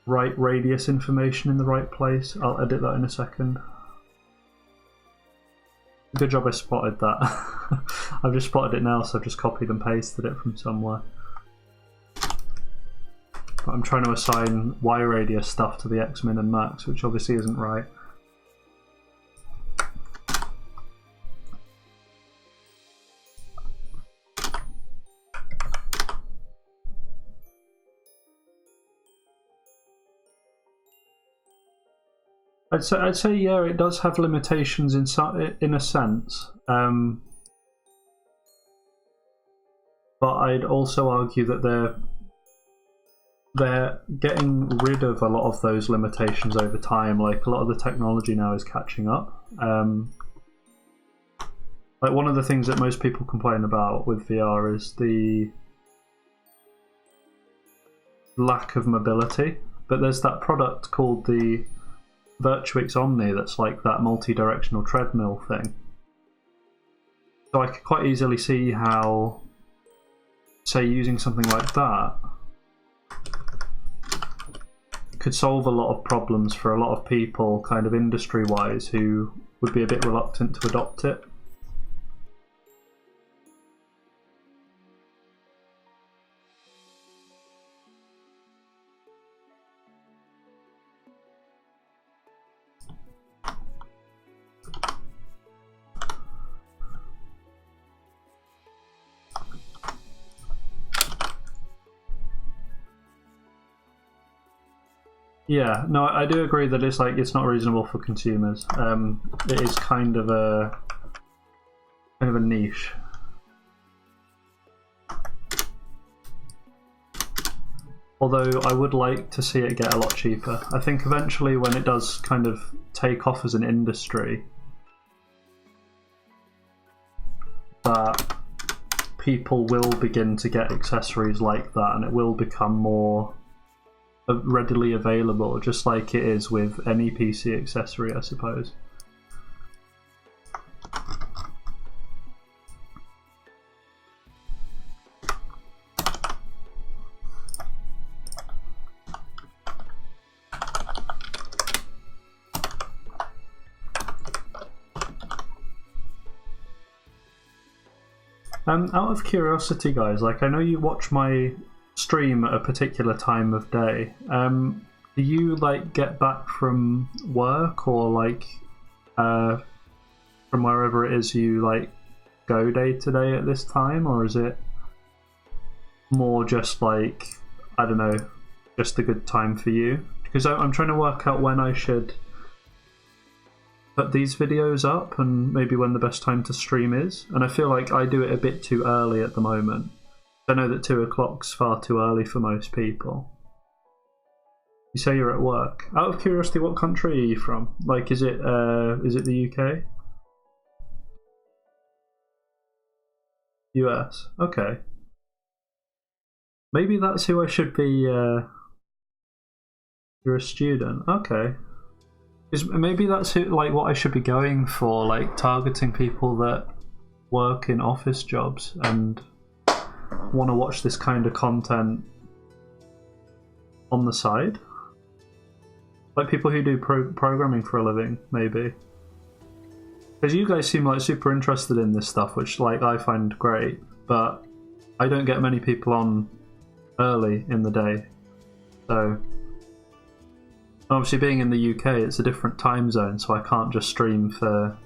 right radius information in the right place. I'll edit that in a second. Good job I spotted that. I've just spotted it now, so I've just copied and pasted it from somewhere. But I'm trying to assign Y radius stuff to the X min and max, which obviously isn't right. I'd say yeah, it does have limitations in a sense, but I'd also argue that they're getting rid of a lot of those limitations over time. Like, a lot of the technology now is catching up. Like, one of the things that most people complain about with VR is the lack of mobility. But there's that product called the Virtuix Omni that's like that multi-directional treadmill thing. So I could quite easily see how, say, using something like that could solve a lot of problems for a lot of people, kind of industry-wise, who would be a bit reluctant to adopt it. Yeah, no, I do agree that it's like it's not reasonable for consumers. It is kind of a niche. Although I would like to see it get a lot cheaper. I think eventually, when it does kind of take off as an industry, that people will begin to get accessories like that, and it will become more readily available, just like it is with any PC accessory, I suppose. Out of curiosity, guys, like, I know you watch my stream at a particular time of day. Do you like get back from work, or like from wherever it is you like go day to day at this time, or is it more just like, I don't know, just a good time for you? Because I'm trying to work out when I should put these videos up and maybe when the best time to stream is, and I feel like I do it a bit too early at the moment. I know that 2 o'clock's far too early for most people. You say you're at work. Out of curiosity, what country are you from? Like, is it the UK? US. Okay. Maybe that's who I should be. You're a student. Okay. Maybe that's who, like, what I should be going for, like targeting people that work in office jobs and want to watch this kind of content on the side, like people who do programming for a living, maybe. Because you guys seem like super interested in this stuff, which like I find great, but I don't get many people on early in the day, so Obviously, being in the UK, it's a different time zone, so I can't just stream for,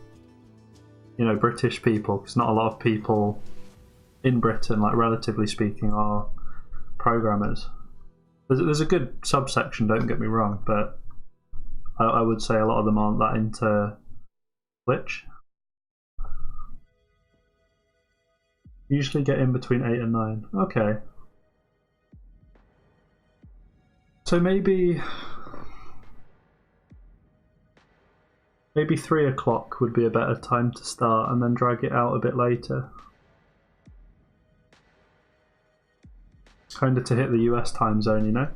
you know, British people, because not a lot of people in Britain, like relatively speaking, are programmers. There's a good subsection, don't get me wrong, but I would say a lot of them aren't that into Twitch. Usually get in between 8 and 9. Okay. So maybe 3 o'clock would be a better time to start, and then drag it out a bit later. Kind of to hit the US time zone, you know?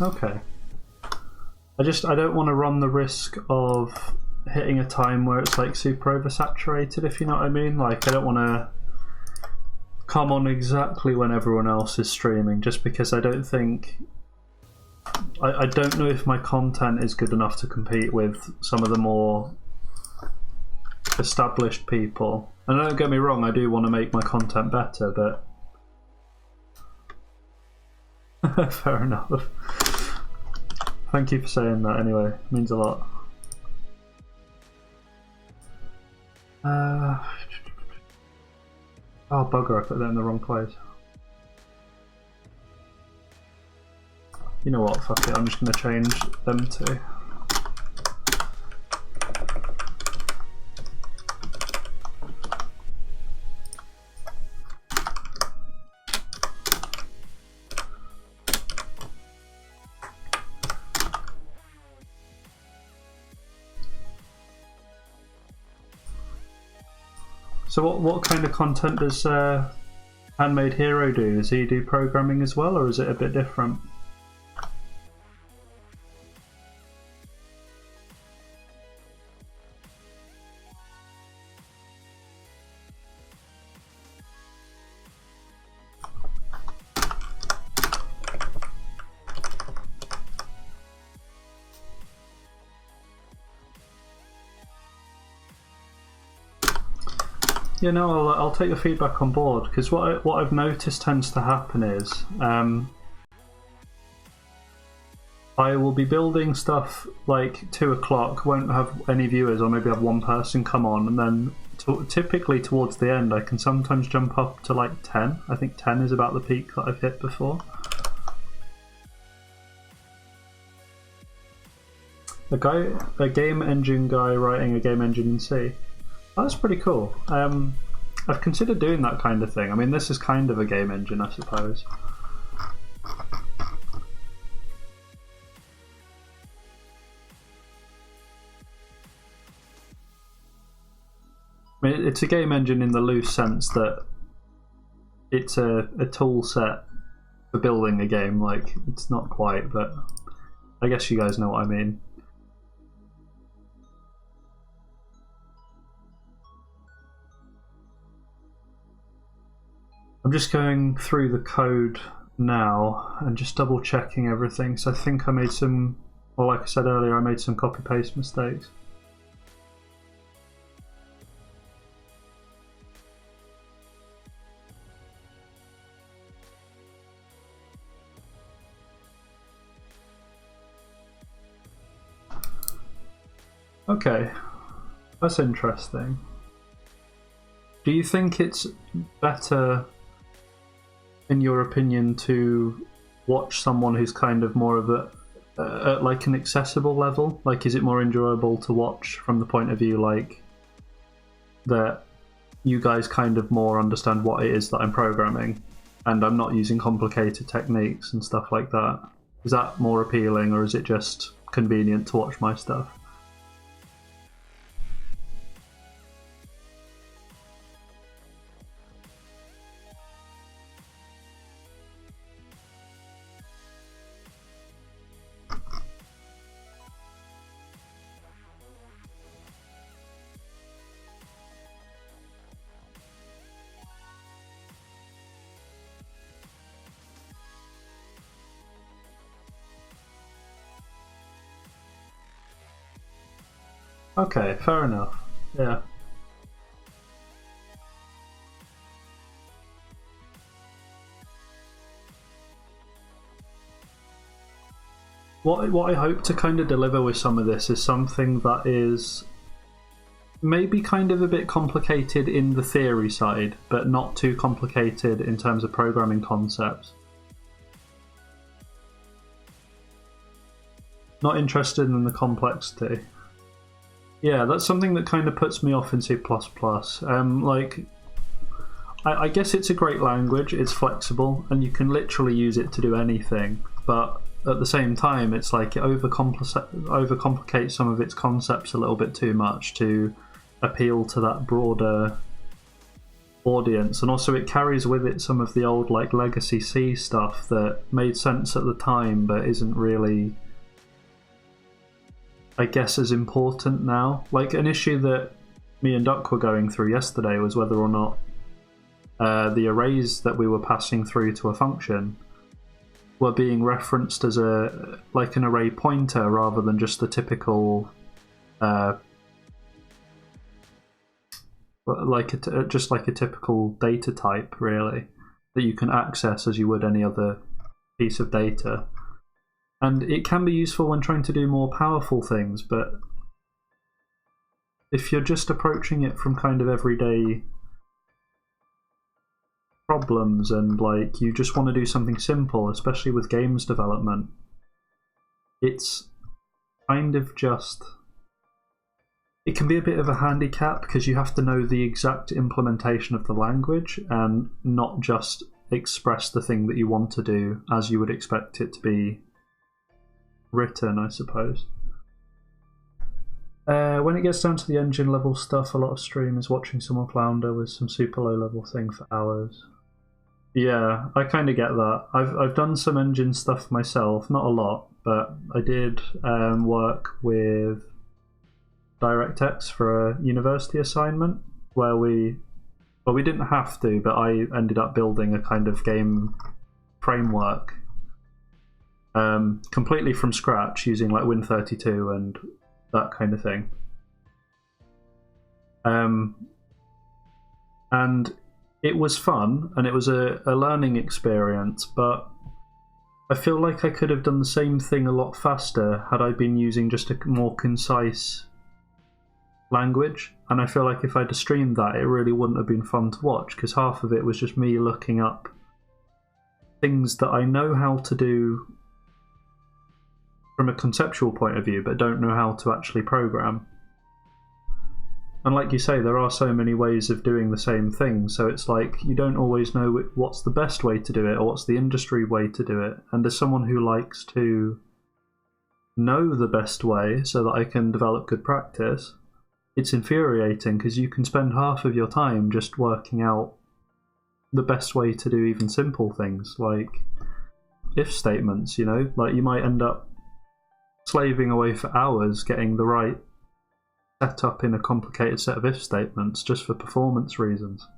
Okay. I don't want to run the risk of hitting a time where it's like super oversaturated, if you know what I mean. Like, I don't want to come on exactly when everyone else is streaming, just because I don't think... I don't know if my content is good enough to compete with some of the more established people. And don't get me wrong, I do want to make my content better, but... Fair enough. Thank you for saying that anyway, it means a lot. Oh bugger, I put that in the wrong place. You know what, fuck it, I'm just going to change them to... So what kind of content does Handmade Hero do? Does he do programming as well, or is it a bit different? Yeah, no, I'll take your feedback on board, because what I've noticed tends to happen is I will be building stuff like 2 o'clock, won't have any viewers, or maybe have one person come on, and then typically towards the end I can sometimes jump up to like 10. I think 10 is about the peak that I've hit before. A game engine guy writing a game engine in C. That's pretty cool. I've considered doing that kind of thing. I mean, this is kind of a game engine, I suppose. I mean, it's a game engine in the loose sense that it's a tool set for building a game. Like, it's not quite, but I guess you guys know what I mean. I'm just going through the code now and just double checking everything. So I think I made some, well, like I said earlier, I made some copy paste mistakes. Okay, that's interesting. Do you think it's better, in your opinion, to watch someone who's kind of more of at like an accessible level? Like, is it more enjoyable to watch from the point of view like that you guys kind of more understand what it is that I'm programming and I'm not using complicated techniques and stuff like that? Is that more appealing, or is it just convenient to watch my stuff? Okay, fair enough. Yeah. What I hope to kind of deliver with some of this is something that is maybe kind of a bit complicated in the theory side, but not too complicated in terms of programming concepts. Not interested in the complexity. Yeah, that's something that kind of puts me off in C++. Like, I guess it's a great language, it's flexible, and you can literally use it to do anything, but at the same time, it's like it overcomplicates some of its concepts a little bit too much to appeal to that broader audience. And also it carries with it some of the old like legacy C stuff that made sense at the time but isn't really, I guess, as important now. Like an issue that me and Duck were going through yesterday was whether or not the arrays that we were passing through to a function were being referenced as an array pointer rather than just the typical just like a typical data type, really, that you can access as you would any other piece of data. And it can be useful when trying to do more powerful things, but if you're just approaching it from kind of everyday problems and like you just want to do something simple, especially with games development, it's kind of just, it can be a bit of a handicap because you have to know the exact implementation of the language and not just express the thing that you want to do as you would expect it to be written, I suppose. When it gets down to the engine level stuff, a lot of stream is watching someone flounder with some super low level thing for hours. Yeah, I kind of get that. I've done some engine stuff myself, not a lot, but I did work with DirectX for a university assignment where we didn't have to, but I ended up building a kind of game framework completely from scratch using like Win32 and that kind of thing. And it was fun and it was a learning experience, but I feel like I could have done the same thing a lot faster had I been using just a more concise language. And I feel like if I'd have streamed that, it really wouldn't have been fun to watch because half of it was just me looking up things that I know how to do from a conceptual point of view but don't know how to actually program. And like you say, there are so many ways of doing the same thing, so it's like you don't always know what's the best way to do it or what's the industry way to do it. And as someone who likes to know the best way so that I can develop good practice, it's infuriating because you can spend half of your time just working out the best way to do even simple things like if statements, you know? Like you might end up slaving away for hours getting the right set up in a complicated set of if statements just for performance reasons.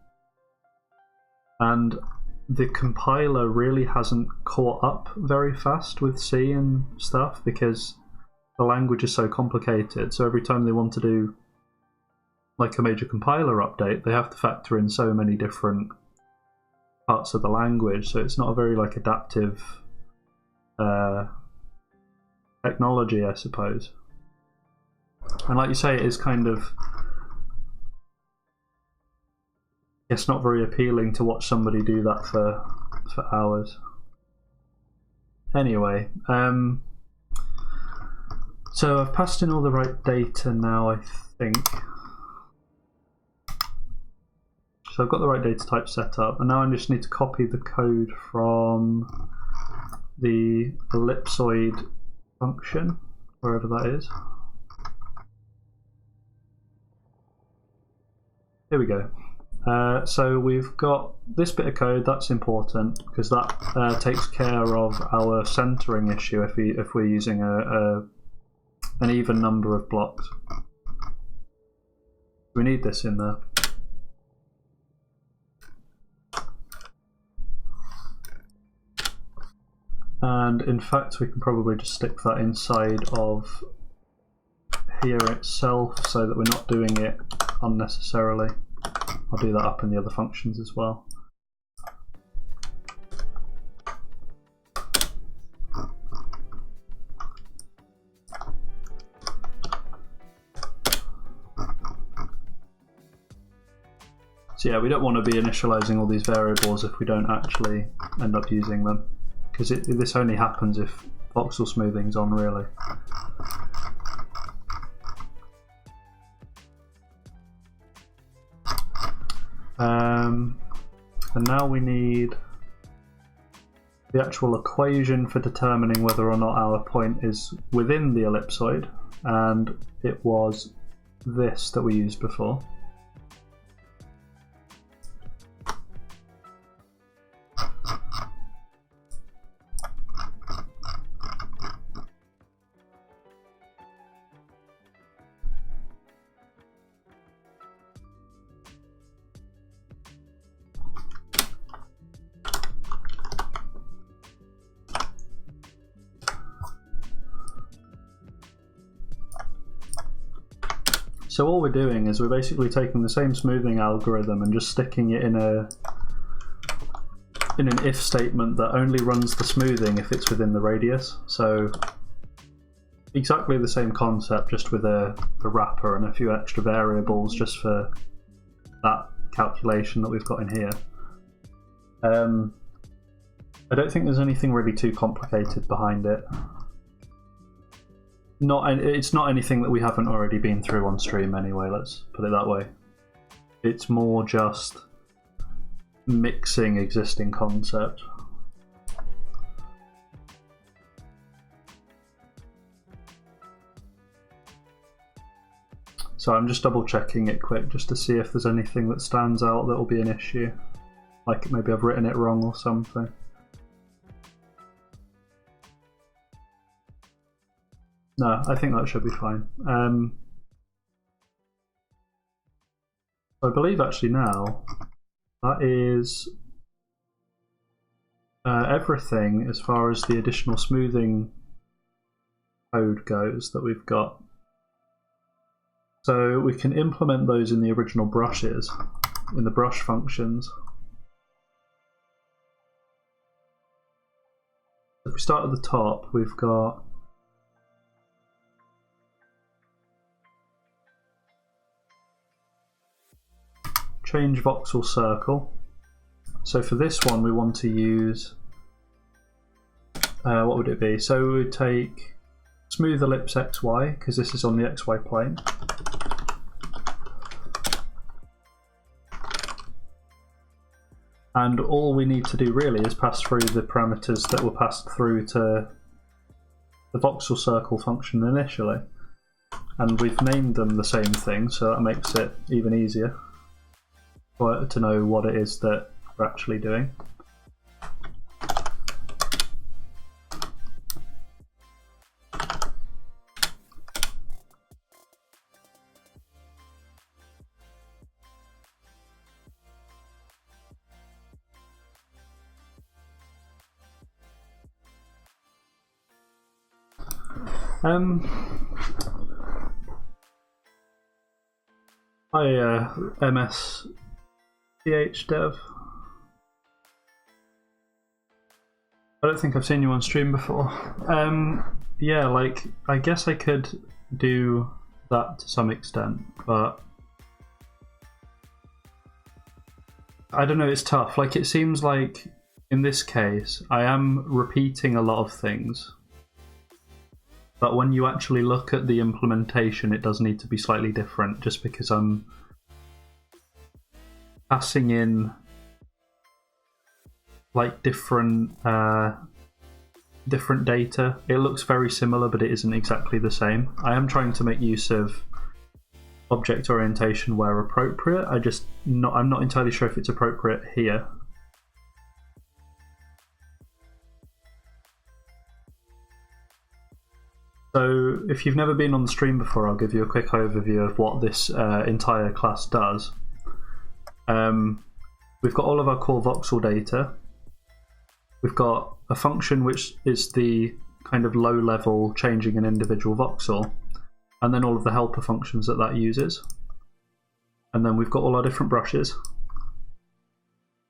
And the compiler really hasn't caught up very fast with C and stuff because the language is so complicated. So every time they want to do like a major compiler update, they have to factor in so many different parts of the language. So it's not a very like adaptive technology, I suppose. And like you say, it is kind of, it's not very appealing to watch somebody do that for hours. Anyway, so I've passed in all the right data now, I think. So I've got the right data type set up, and now I just need to copy the code from the ellipsoid function, wherever that is. Here we go. So we've got this bit of code that's important because that takes care of our centering issue if we're using an even number of blocks. We need this in there. And in fact, we can probably just stick that inside of here itself so that we're not doing it unnecessarily. I'll do that up in the other functions as well. So yeah, we don't want to be initializing all these variables if we don't actually end up using them, because this only happens if voxel smoothing's on, really. And now we need the actual equation for determining whether or not our point is within the ellipsoid, and it was this that we used before. So all we're doing is we're basically taking the same smoothing algorithm and just sticking it in an if statement that only runs the smoothing if it's within the radius. So exactly the same concept, just with a wrapper and a few extra variables just for that calculation that we've got in here. I don't think there's anything really too complicated behind it. It's not anything that we haven't already been through on stream anyway, let's put it that way. It's more just mixing existing concept. So I'm just double checking it quick just to see if there's anything that stands out that will be an issue. Like maybe I've written it wrong or something. No, I think that should be fine. I believe actually now that is everything as far as the additional smoothing code goes that we've got. So we can implement those in the original brushes, in the brush functions. If we start at the top, we've got change voxel circle. So for this one we want to use, what would it be? So we would take smooth ellipse XY, because this is on the XY plane. And all we need to do really is pass through the parameters that were passed through to the voxel circle function initially. And we've named them the same thing, so that makes it even easier to know what it is that we're actually doing. MS CH dev. I don't think I've seen you on stream before. Yeah, like I guess I could do that to some extent, but I don't know, it's tough. Like it seems like in this case I am repeating a lot of things, but when you actually look at the implementation it does need to be slightly different, just because I'm passing in like different data. It looks very similar, but it isn't exactly the same. I am trying to make use of object orientation where appropriate. I'm not entirely sure if it's appropriate here. So if you've never been on the stream before, I'll give you a quick overview of what this entire class does. We've got all of our core voxel data. We've got a function which is the kind of low level changing an individual voxel, and then all of the helper functions that uses. And then we've got all our different brushes,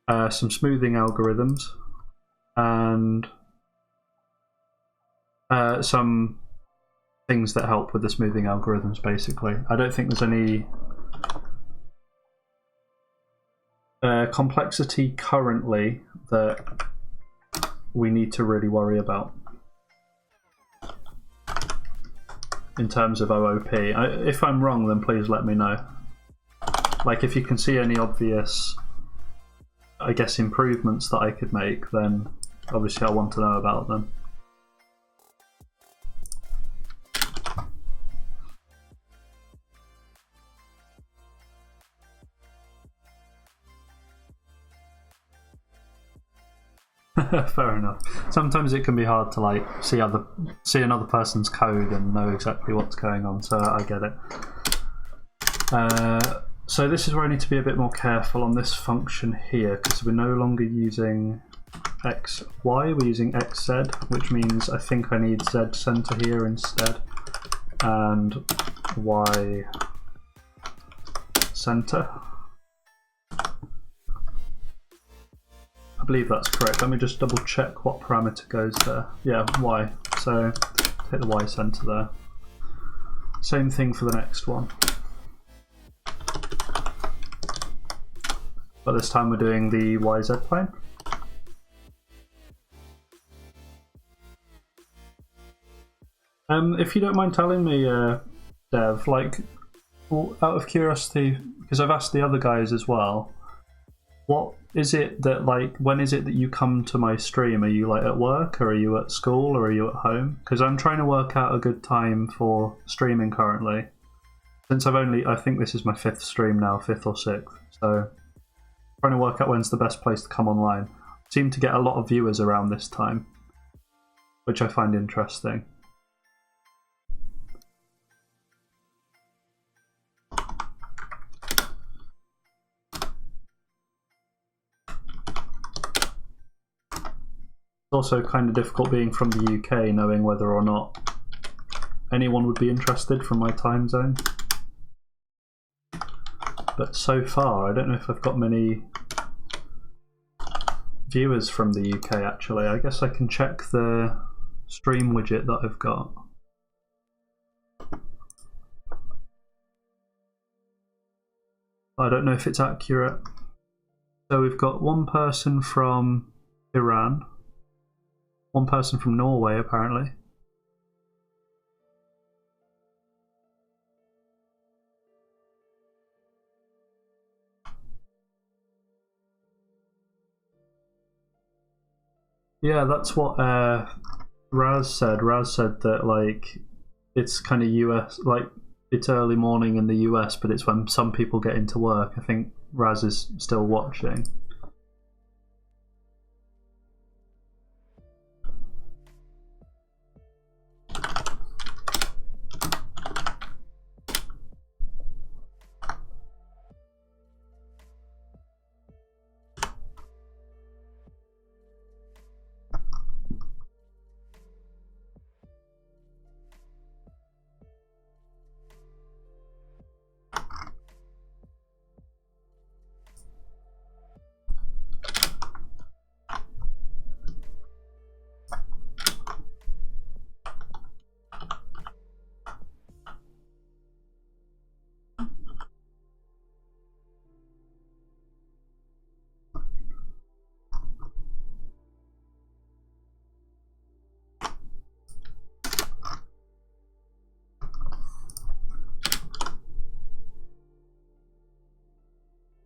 some smoothing algorithms, and some things that help with the smoothing algorithms, basically. I don't think there's any complexity currently that we need to really worry about in terms of OOP. If I'm wrong, then please let me know. Like, if you can see any obvious, I guess, improvements that I could make, then obviously I want to know about them. Fair enough. Sometimes it can be hard to like see another person's code and know exactly what's going on, so I get it. So this is where I need to be a bit more careful on this function here, because we're no longer using XY, we're using XZ, which means I think I need Z center here instead, and Y center. I believe that's correct. Let me just double check what parameter goes there. Yeah, Y. So take the Y center there. Same thing for the next one. But this time we're doing the YZ plane. If you don't mind telling me, Dev, like, out of curiosity, because I've asked the other guys as well, what is it that, like, when is it that you come to my stream? Are you, like, at work, or are you at school, or are you at home? Because I'm trying to work out a good time for streaming currently. Since I think this is my 5th stream now, 5th or 6th, so trying to work out when's the best place to come online. I seem to get a lot of viewers around this time, which I find interesting. It's also kind of difficult being from the UK, knowing whether or not anyone would be interested from my time zone. But so far, I don't know if I've got many viewers from the UK, actually. I guess I can check the stream widget that I've got. I don't know if it's accurate. So we've got one person from Iran, one person from Norway, apparently. Yeah, that's what Raz said. Raz said that, like, it's kind of US, like, it's early morning in the US, but it's when some people get into work. I think Raz is still watching.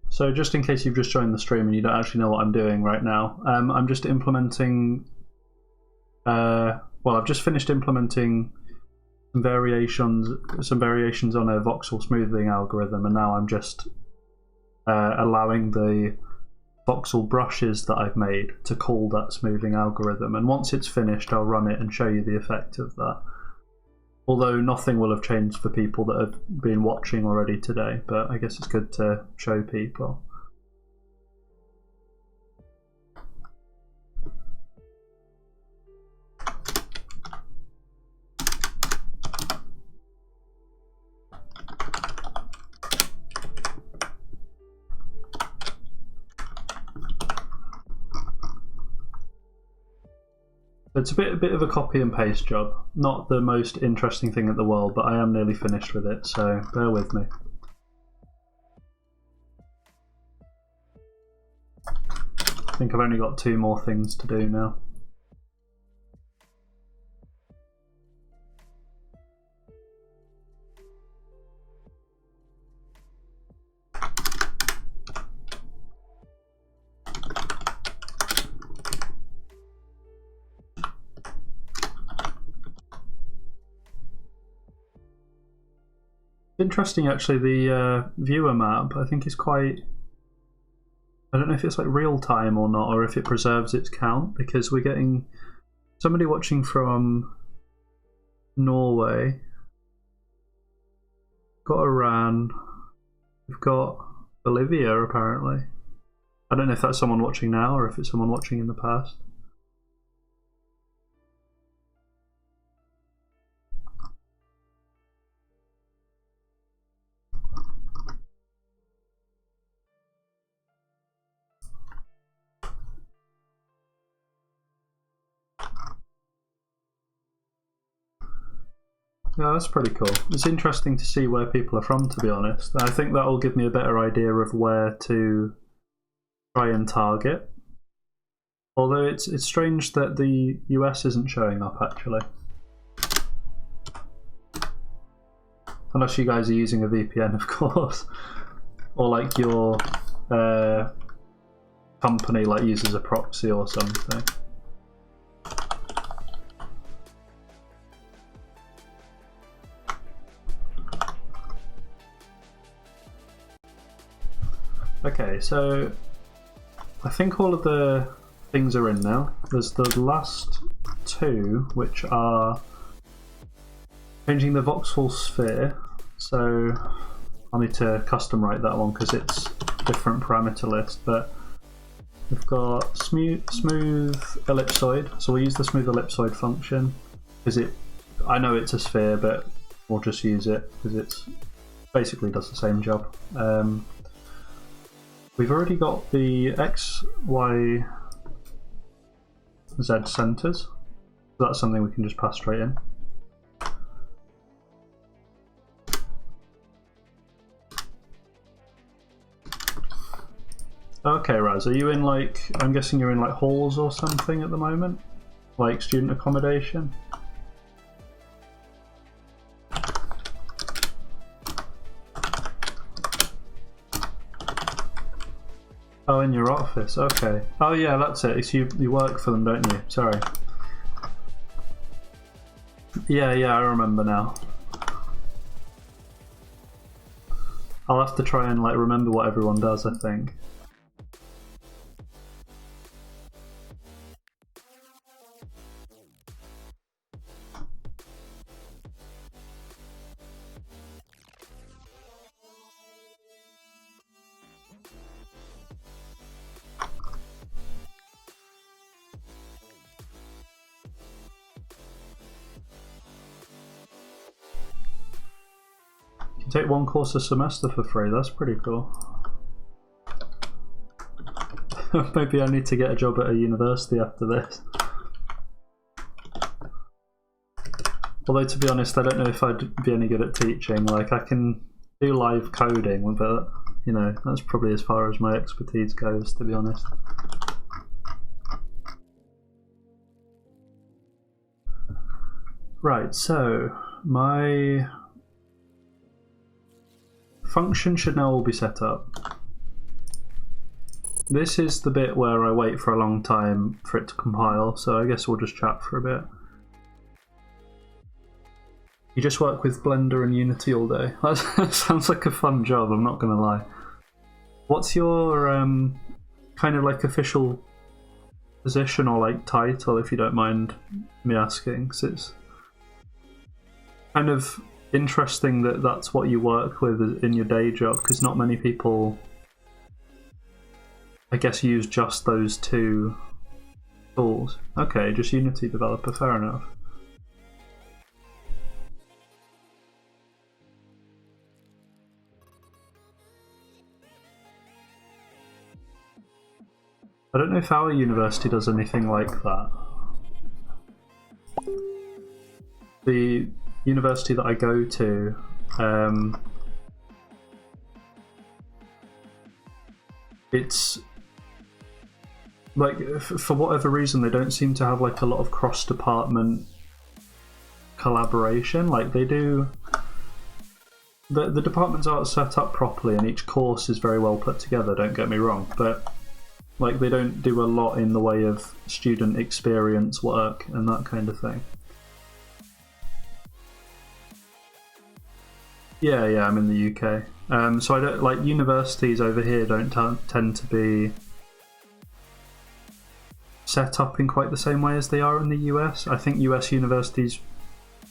So just in case you've just joined the stream and you don't actually know what I'm doing right now, I'm just implementing, well, I've just finished implementing some variations on a voxel smoothing algorithm, and now I'm just allowing the voxel brushes that I've made to call that smoothing algorithm. And once it's finished, I'll run it and show you the effect of that. Although nothing will have changed for people that have been watching already today, but I guess it's good to show people. It's a bit of a copy and paste job. Not the most interesting thing in the world, but I am nearly finished with it, so bear with me. I think I've only got 2 more things to do now. Interesting, actually, the viewer map, I think is quite... I don't know if it's like real time or not, or if it preserves its count, because we're getting somebody watching from Norway, got Iran, we've got Bolivia apparently. I don't know if that's someone watching now or if it's someone watching in the past. Yeah, that's pretty cool. It's interesting to see where people are from, to be honest. I think that will give me a better idea of where to try and target. Although it's strange that the US isn't showing up, actually. Unless you guys are using a VPN, of course. Or like your company like uses a proxy or something. Okay, so I think all of the things are in now. There's the last 2, which are changing the voxel sphere. So I'll need to custom write that one because it's a different parameter list. But we've got smooth ellipsoid. So we'll use the smooth ellipsoid function because I know it's a sphere, but we'll just use it because it basically does the same job. We've already got the X, Y, Z centers. So that's something we can just pass straight in. Okay, Raz, are you in like, I'm guessing you're in like halls or something at the moment? Like student accommodation? Oh, in your office, okay. Oh yeah, that's it. It's you work for them, don't you? Sorry. Yeah, I remember now. I'll have to try and like remember what everyone does, I think. Take 1 course a semester for free, that's pretty cool. Maybe I need to get a job at a university after this. Although to be honest, I don't know if I'd be any good at teaching. Like I can do live coding, but you know, that's probably as far as my expertise goes, to be honest. Right, so my function should now all be set up. This is the bit where I wait for a long time for it to compile, so I guess we'll just chat for a bit. You just work with Blender and Unity all day? That sounds like a fun job, I'm not gonna lie. What's your kind of like official position or like title, if you don't mind me asking? 'Cause it's kind of interesting that that's what you work with in your day job, because not many people, I guess, use just those 2 tools. Okay, just Unity developer, fair enough. I don't know if our university does anything like that. the university that I go to, it's like, for whatever reason, they don't seem to have like a lot of cross-department collaboration. Like they do, the departments aren't set up properly, and each course is very well put together, don't get me wrong, but like they don't do a lot in the way of student experience work and that kind of thing. Yeah, I'm in the UK. So I don't like universities over here don't tend to be set up in quite the same way as they are in the US. I think US universities,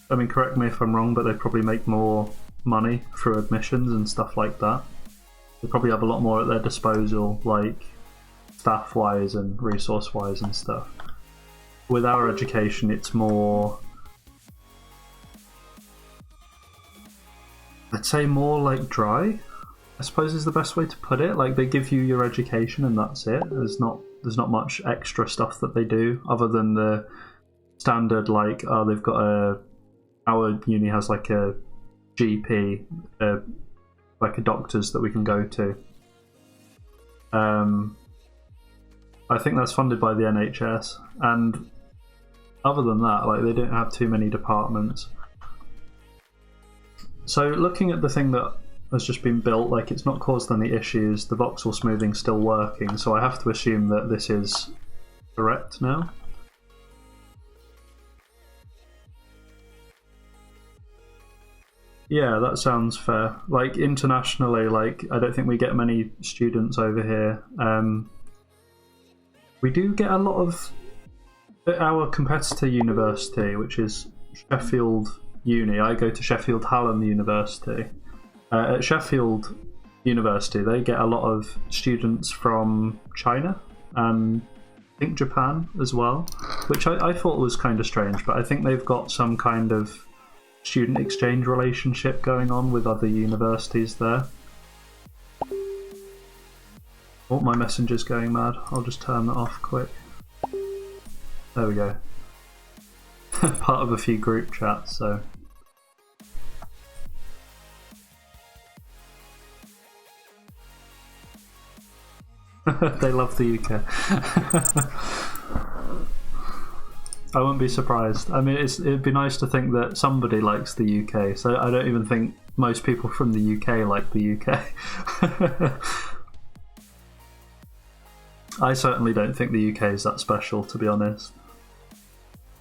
I mean, correct me if I'm wrong, but they probably make more money through admissions and stuff like that. They probably have a lot more at their disposal, like staff-wise and resource-wise and stuff. With our education, it's more, I'd say more like dry, I suppose is the best way to put it. Like they give you your education and that's it. There's not much extra stuff that they do other than the standard, like, oh, they've got our uni has like a GP, like a doctor's that we can go to. I think that's funded by the NHS, and other than that, like they don't have too many departments. So looking at the thing that has just been built, like it's not caused any issues, the voxel smoothing's still working, so I have to assume that this is correct now. Yeah, that sounds fair. Like internationally, like I don't think we get many students over here. We do get a lot of our competitor university, which is Sheffield Uni. I go to Sheffield Hallam University. At Sheffield University, they get a lot of students from China and I think Japan as well, which I thought was kind of strange, but I think they've got some kind of student exchange relationship going on with other universities there. Oh, my messenger's going mad. I'll just turn that off quick. There we go. Part of a few group chats, so... They love the UK. I wouldn't be surprised. I mean, it'd be nice to think that somebody likes the UK, so I don't even think most people from the UK like the UK. I certainly don't think the UK is that special, to be honest.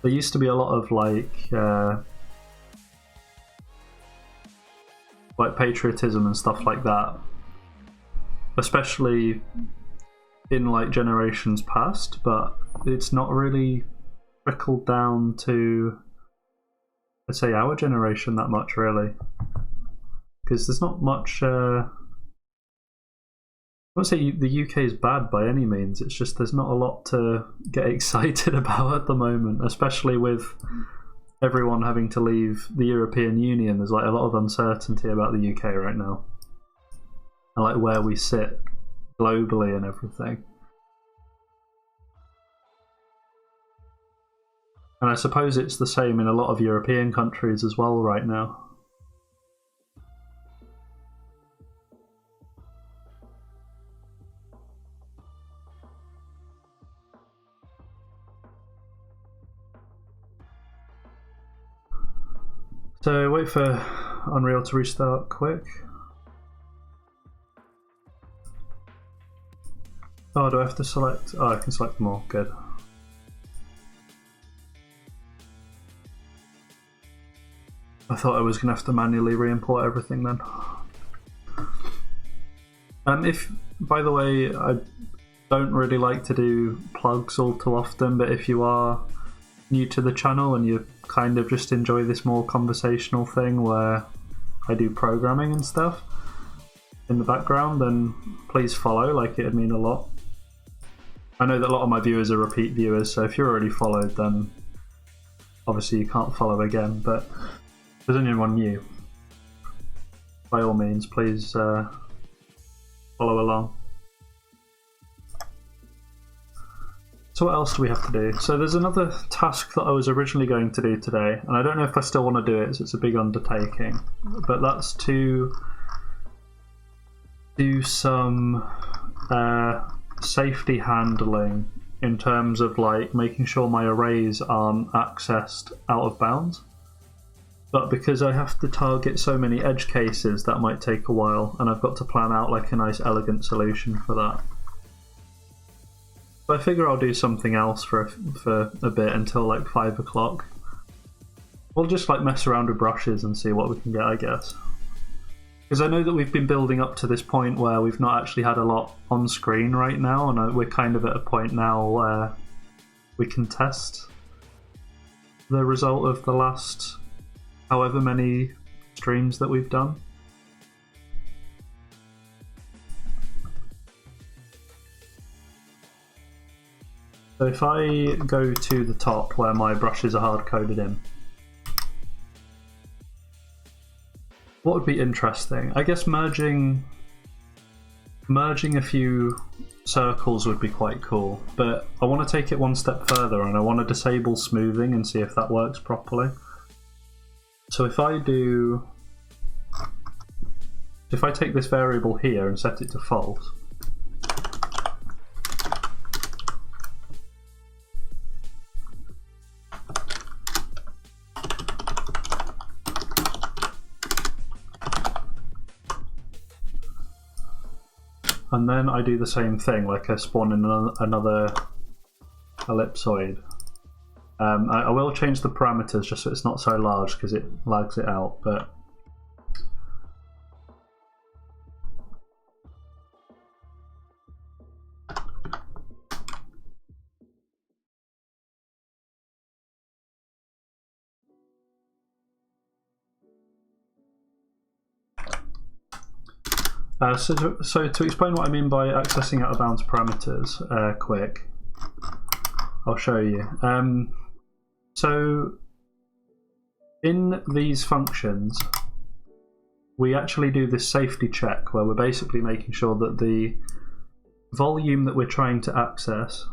There used to be a lot of like patriotism and stuff like that, especially in like generations past, but it's not really trickled down to, I'd say, our generation that much, really, because there's not much I won't say the UK is bad by any means, it's just there's not a lot to get excited about at the moment, especially with everyone having to leave the European Union. There's like a lot of uncertainty about the UK right now, and like where we sit globally and everything. And I suppose it's the same in a lot of European countries as well right now. So wait for Unreal to restart quick. Oh, do I have to select? Oh, I can select them all. Good. I thought I was going to have to manually re-import everything then. If, by the way, I don't really like to do plugs all too often, but if you are new to the channel and you kind of just enjoy this more conversational thing where I do programming and stuff in the background, then please follow, like it'd mean a lot. I know that a lot of my viewers are repeat viewers, so if you're already followed, then obviously you can't follow again, but if there's anyone new, by all means, please follow along. So what else do we have to do? So there's another task that I was originally going to do today, and I don't know if I still want to do it, so it's a big undertaking. But that's to do some safety handling in terms of like making sure my arrays aren't accessed out of bounds. But because I have to target so many edge cases, that might take a while, and I've got to plan out like a nice elegant solution for that. So I figure I'll do something else for a bit until like 5 o'clock. We'll just like mess around with brushes and see what we can get, I guess. Because I know that we've been building up to this point where we've not actually had a lot on screen right now, and we're kind of at a point now where we can test the result of the last however many streams that we've done. So if I go to the top where my brushes are hard-coded in, what would be interesting? I guess merging a few circles would be quite cool, but I want to take it one step further and I want to disable smoothing and see if that works properly. So if I take this variable here and set it to false, and then I do the same thing, like I spawn in another ellipsoid. I will change the parameters just so it's not so large because it lags it out, but so to explain what I mean by accessing out of bounds parameters, quick, I'll show you. So in these functions, we actually do this safety check where we're basically making sure that the volume that we're trying to access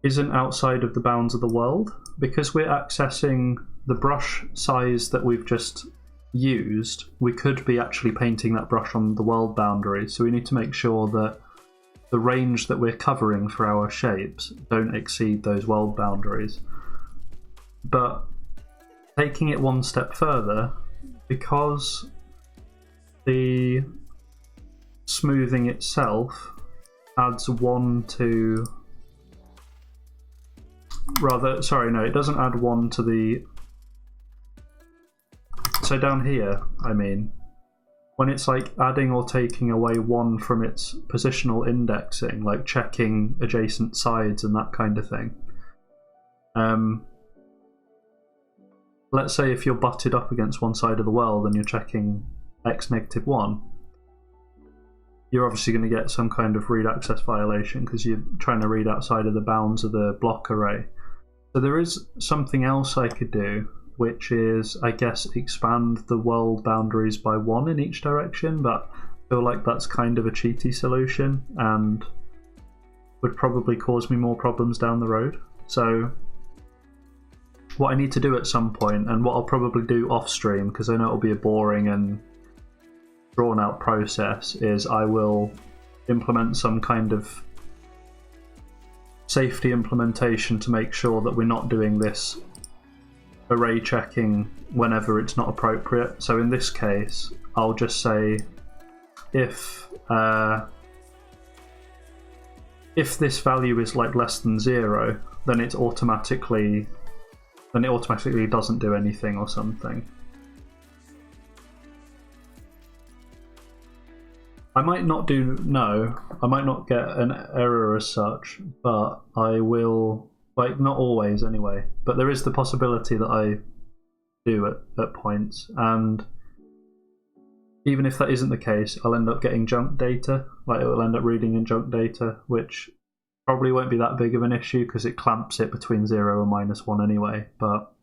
isn't outside of the bounds of the world. Because we're accessing the brush size that we've just used, we could be actually painting that brush on the world boundary, so we need to make sure that the range that we're covering for our shapes don't exceed those world boundaries. But taking it one step further, because the smoothing itself adds 1 to... Rather, sorry, no, it doesn't add 1 to the... So down here, I mean, when it's like adding or taking away 1 from its positional indexing, like checking adjacent sides and that kind of thing. Let's say if you're butted up against one side of the world and you're checking x-1, you're obviously going to get some kind of read access violation because you're trying to read outside of the bounds of the block array. So there is something else I could do, which is, I guess, expand the world boundaries by 1 in each direction, but I feel like that's kind of a cheaty solution and would probably cause me more problems down the road. So what I need to do at some point, and what I'll probably do off stream, because I know it'll be a boring and drawn out process, is I will implement some kind of safety implementation to make sure that we're not doing this array checking whenever it's not appropriate. So in this case, I'll just say if this value is like less than 0, then it automatically doesn't do anything or something. I might not get an error as such, but I will, like, not always anyway, but there is the possibility that I do at points, and even if that isn't the case, I'll end up getting junk data, like it will end up reading in junk data, which probably won't be that big of an issue because it clamps it between 0 and -1 anyway, but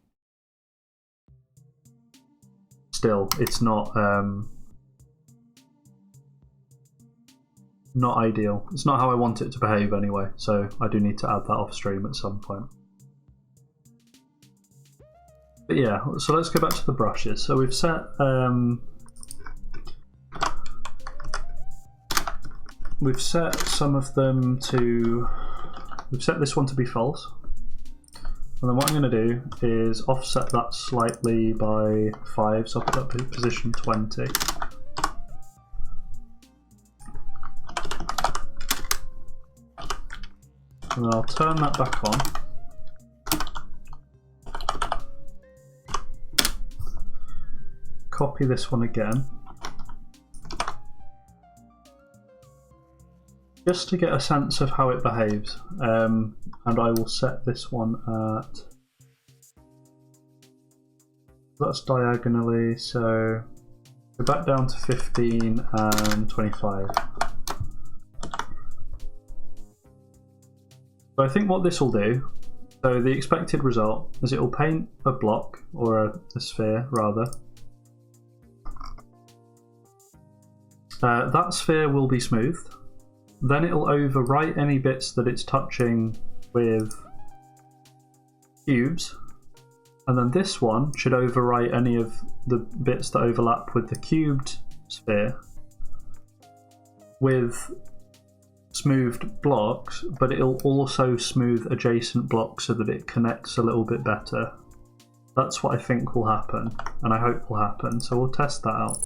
still, it's not not ideal. It's not how I want it to behave anyway, so I do need to add that off stream at some point. But yeah, so let's go back to the brushes. So we've set some of them to, we've set this one to be false. And then what I'm going to do is offset that slightly by 5, so I'll put that to position 20. And then I'll turn that back on. Copy this one again. Just to get a sense of how it behaves. And I will set this one at... That's diagonally, so go back down to 15 and 25. So I think what this will do, so the expected result is it will paint a block, or a sphere rather. That sphere will be smoothed. Then it'll overwrite any bits that it's touching with cubes. And then this one should overwrite any of the bits that overlap with the cubed sphere with smoothed blocks, but it'll also smooth adjacent blocks so that it connects a little bit better. That's what I think will happen, and I hope will happen, so we'll test that out.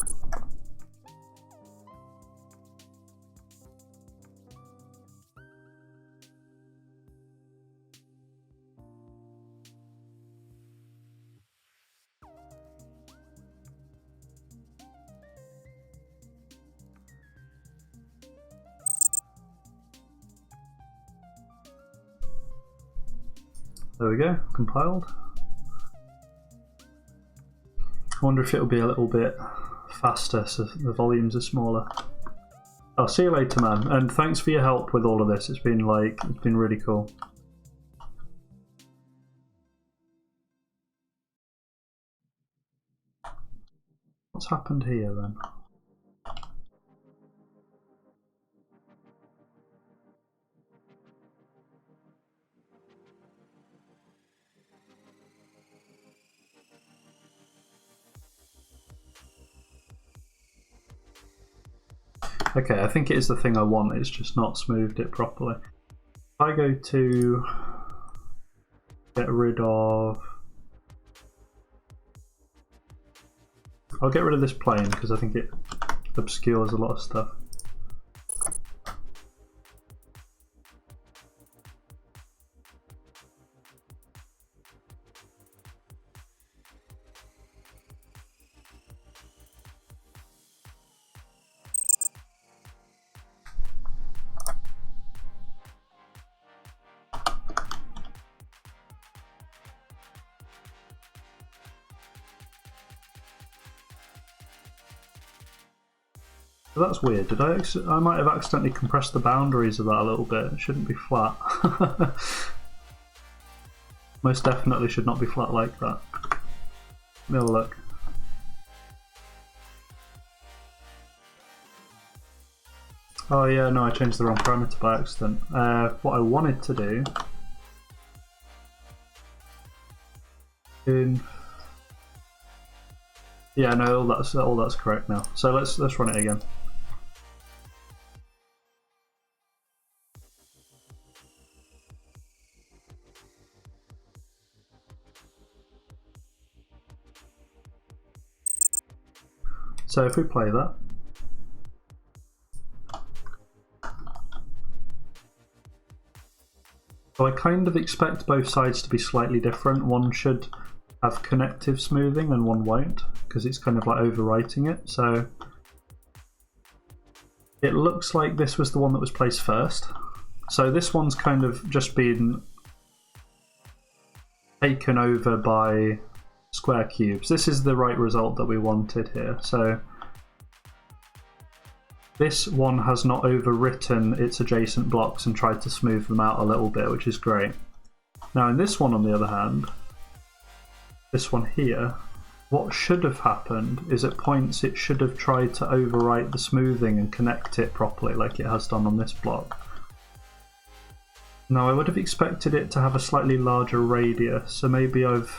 There we go, compiled. I wonder if it'll be a little bit faster so the volumes are smaller. I'll see you later, man, and thanks for your help with all of this. It's been really cool. What's happened here then? Okay, I think it is the thing I want, it's just not smoothed it properly. If I go to get rid of... I'll get rid of this plane because I think it obscures a lot of stuff. That's weird. Did I might have accidentally compressed the boundaries of that a little bit. It shouldn't be flat. Most definitely should not be flat like that. Let me have a look. Oh yeah, no, I changed the wrong parameter by accident. What I wanted to do yeah, no, all that's correct now. So let's run it again. So if we play that, so I kind of expect both sides to be slightly different. One should have connective smoothing and one won't, because it's kind of like overwriting it. So it looks like this was the one that was placed first. So this one's kind of just been taken over by square cubes. This is the right result that we wanted here. So this one has not overwritten its adjacent blocks and tried to smooth them out a little bit, which is great. Now in this one, on the other hand, this one here, what should have happened is at points it should have tried to overwrite the smoothing and connect it properly like it has done on this block. Now I would have expected it to have a slightly larger radius, so maybe I've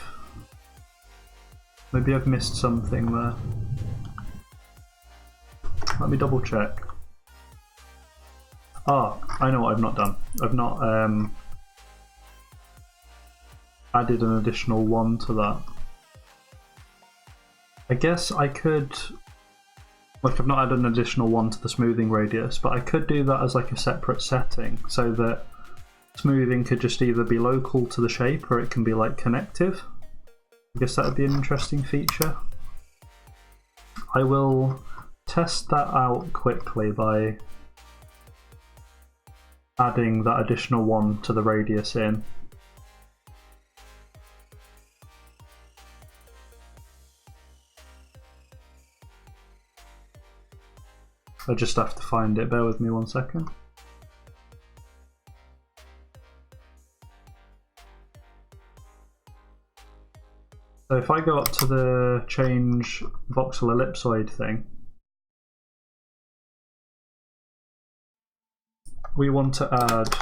missed something there. Let me double check. Ah, I know what I've not done. I've not added an additional one to that. I guess I could, like, I've not added an additional one to the smoothing radius, but I could do that as like a separate setting so that smoothing could just either be local to the shape or it can be like connective. I guess that would be an interesting feature. I will test that out quickly by adding that additional one to the radius in. I just have to find it, bear with me 1 second. So if I go up to the change voxel ellipsoid thing, we want to add,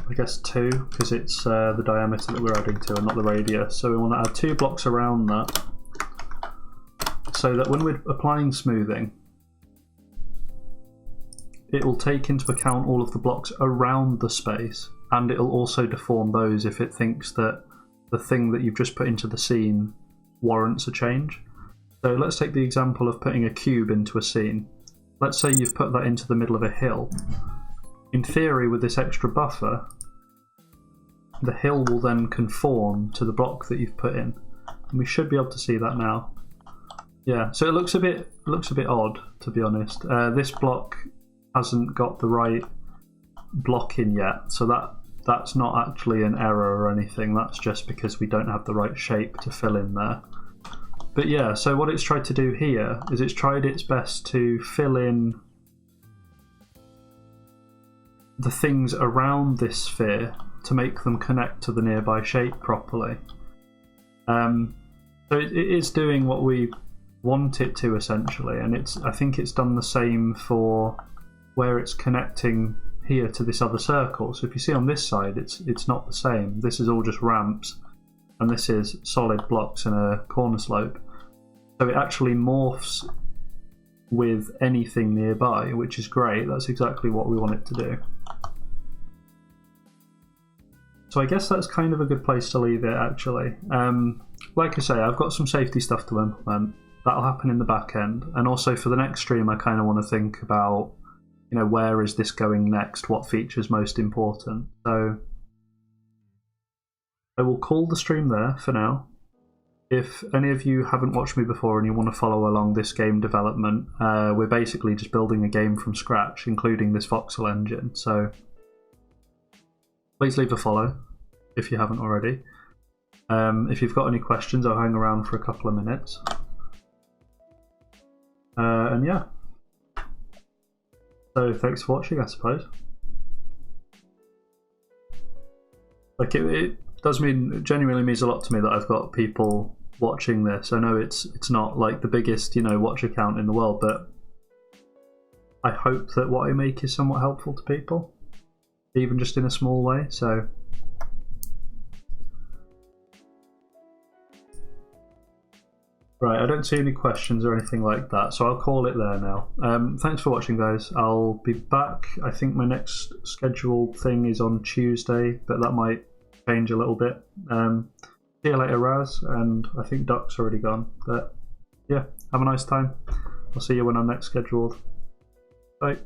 I guess 2, because it's the diameter that we're adding to and not the radius. So we want to add 2 blocks around that, so that when we're applying smoothing, it will take into account all of the blocks around the space, and it will also deform those if it thinks that the thing that you've just put into the scene warrants a change. So let's take the example of putting a cube into a scene. Let's say you've put that into the middle of a hill. In theory, with this extra buffer, the hill will then conform to the block that you've put in. And we should be able to see that now. Yeah, so it looks a bit odd, to be honest. This block hasn't got the right block in yet, so that's not actually an error or anything. That's just because we don't have the right shape to fill in there. But yeah, so what it's tried to do here is it's tried its best to fill in the things around this sphere to make them connect to the nearby shape properly. So it is doing what we want it to, essentially, and I think it's done the same for where it's connecting here to this other circle. So if you see on this side, it's not the same. This is all just ramps, and this is solid blocks and a corner slope. So it actually morphs with anything nearby, which is great. That's exactly what we want it to do. So I guess that's kind of a good place to leave it, actually. Like I say, I've got some safety stuff to implement. That'll happen in the back end. And also for the next stream, I kind of want to think about, you know, where is this going next? What feature's most important? So I will call the stream there for now. If any of you haven't watched me before and you want to follow along this game development, we're basically just building a game from scratch, including this voxel engine. So please leave a follow if you haven't already. If you've got any questions, I'll hang around for a couple of minutes. And yeah. So thanks for watching, I suppose. Like it does mean, it genuinely means a lot to me that I've got people watching this. I know it's not like the biggest, you know, watch account in the world, but I hope that what I make is somewhat helpful to people, even just in a small way. So right, I don't see any questions or anything like that, so I'll call it there now. Thanks for watching, guys. I'll be back. I think my next scheduled thing is on Tuesday, but that might change a little bit. See you later, Raz, and I think Duck's already gone. But yeah, have a nice time. I'll see you when I'm next scheduled. Bye.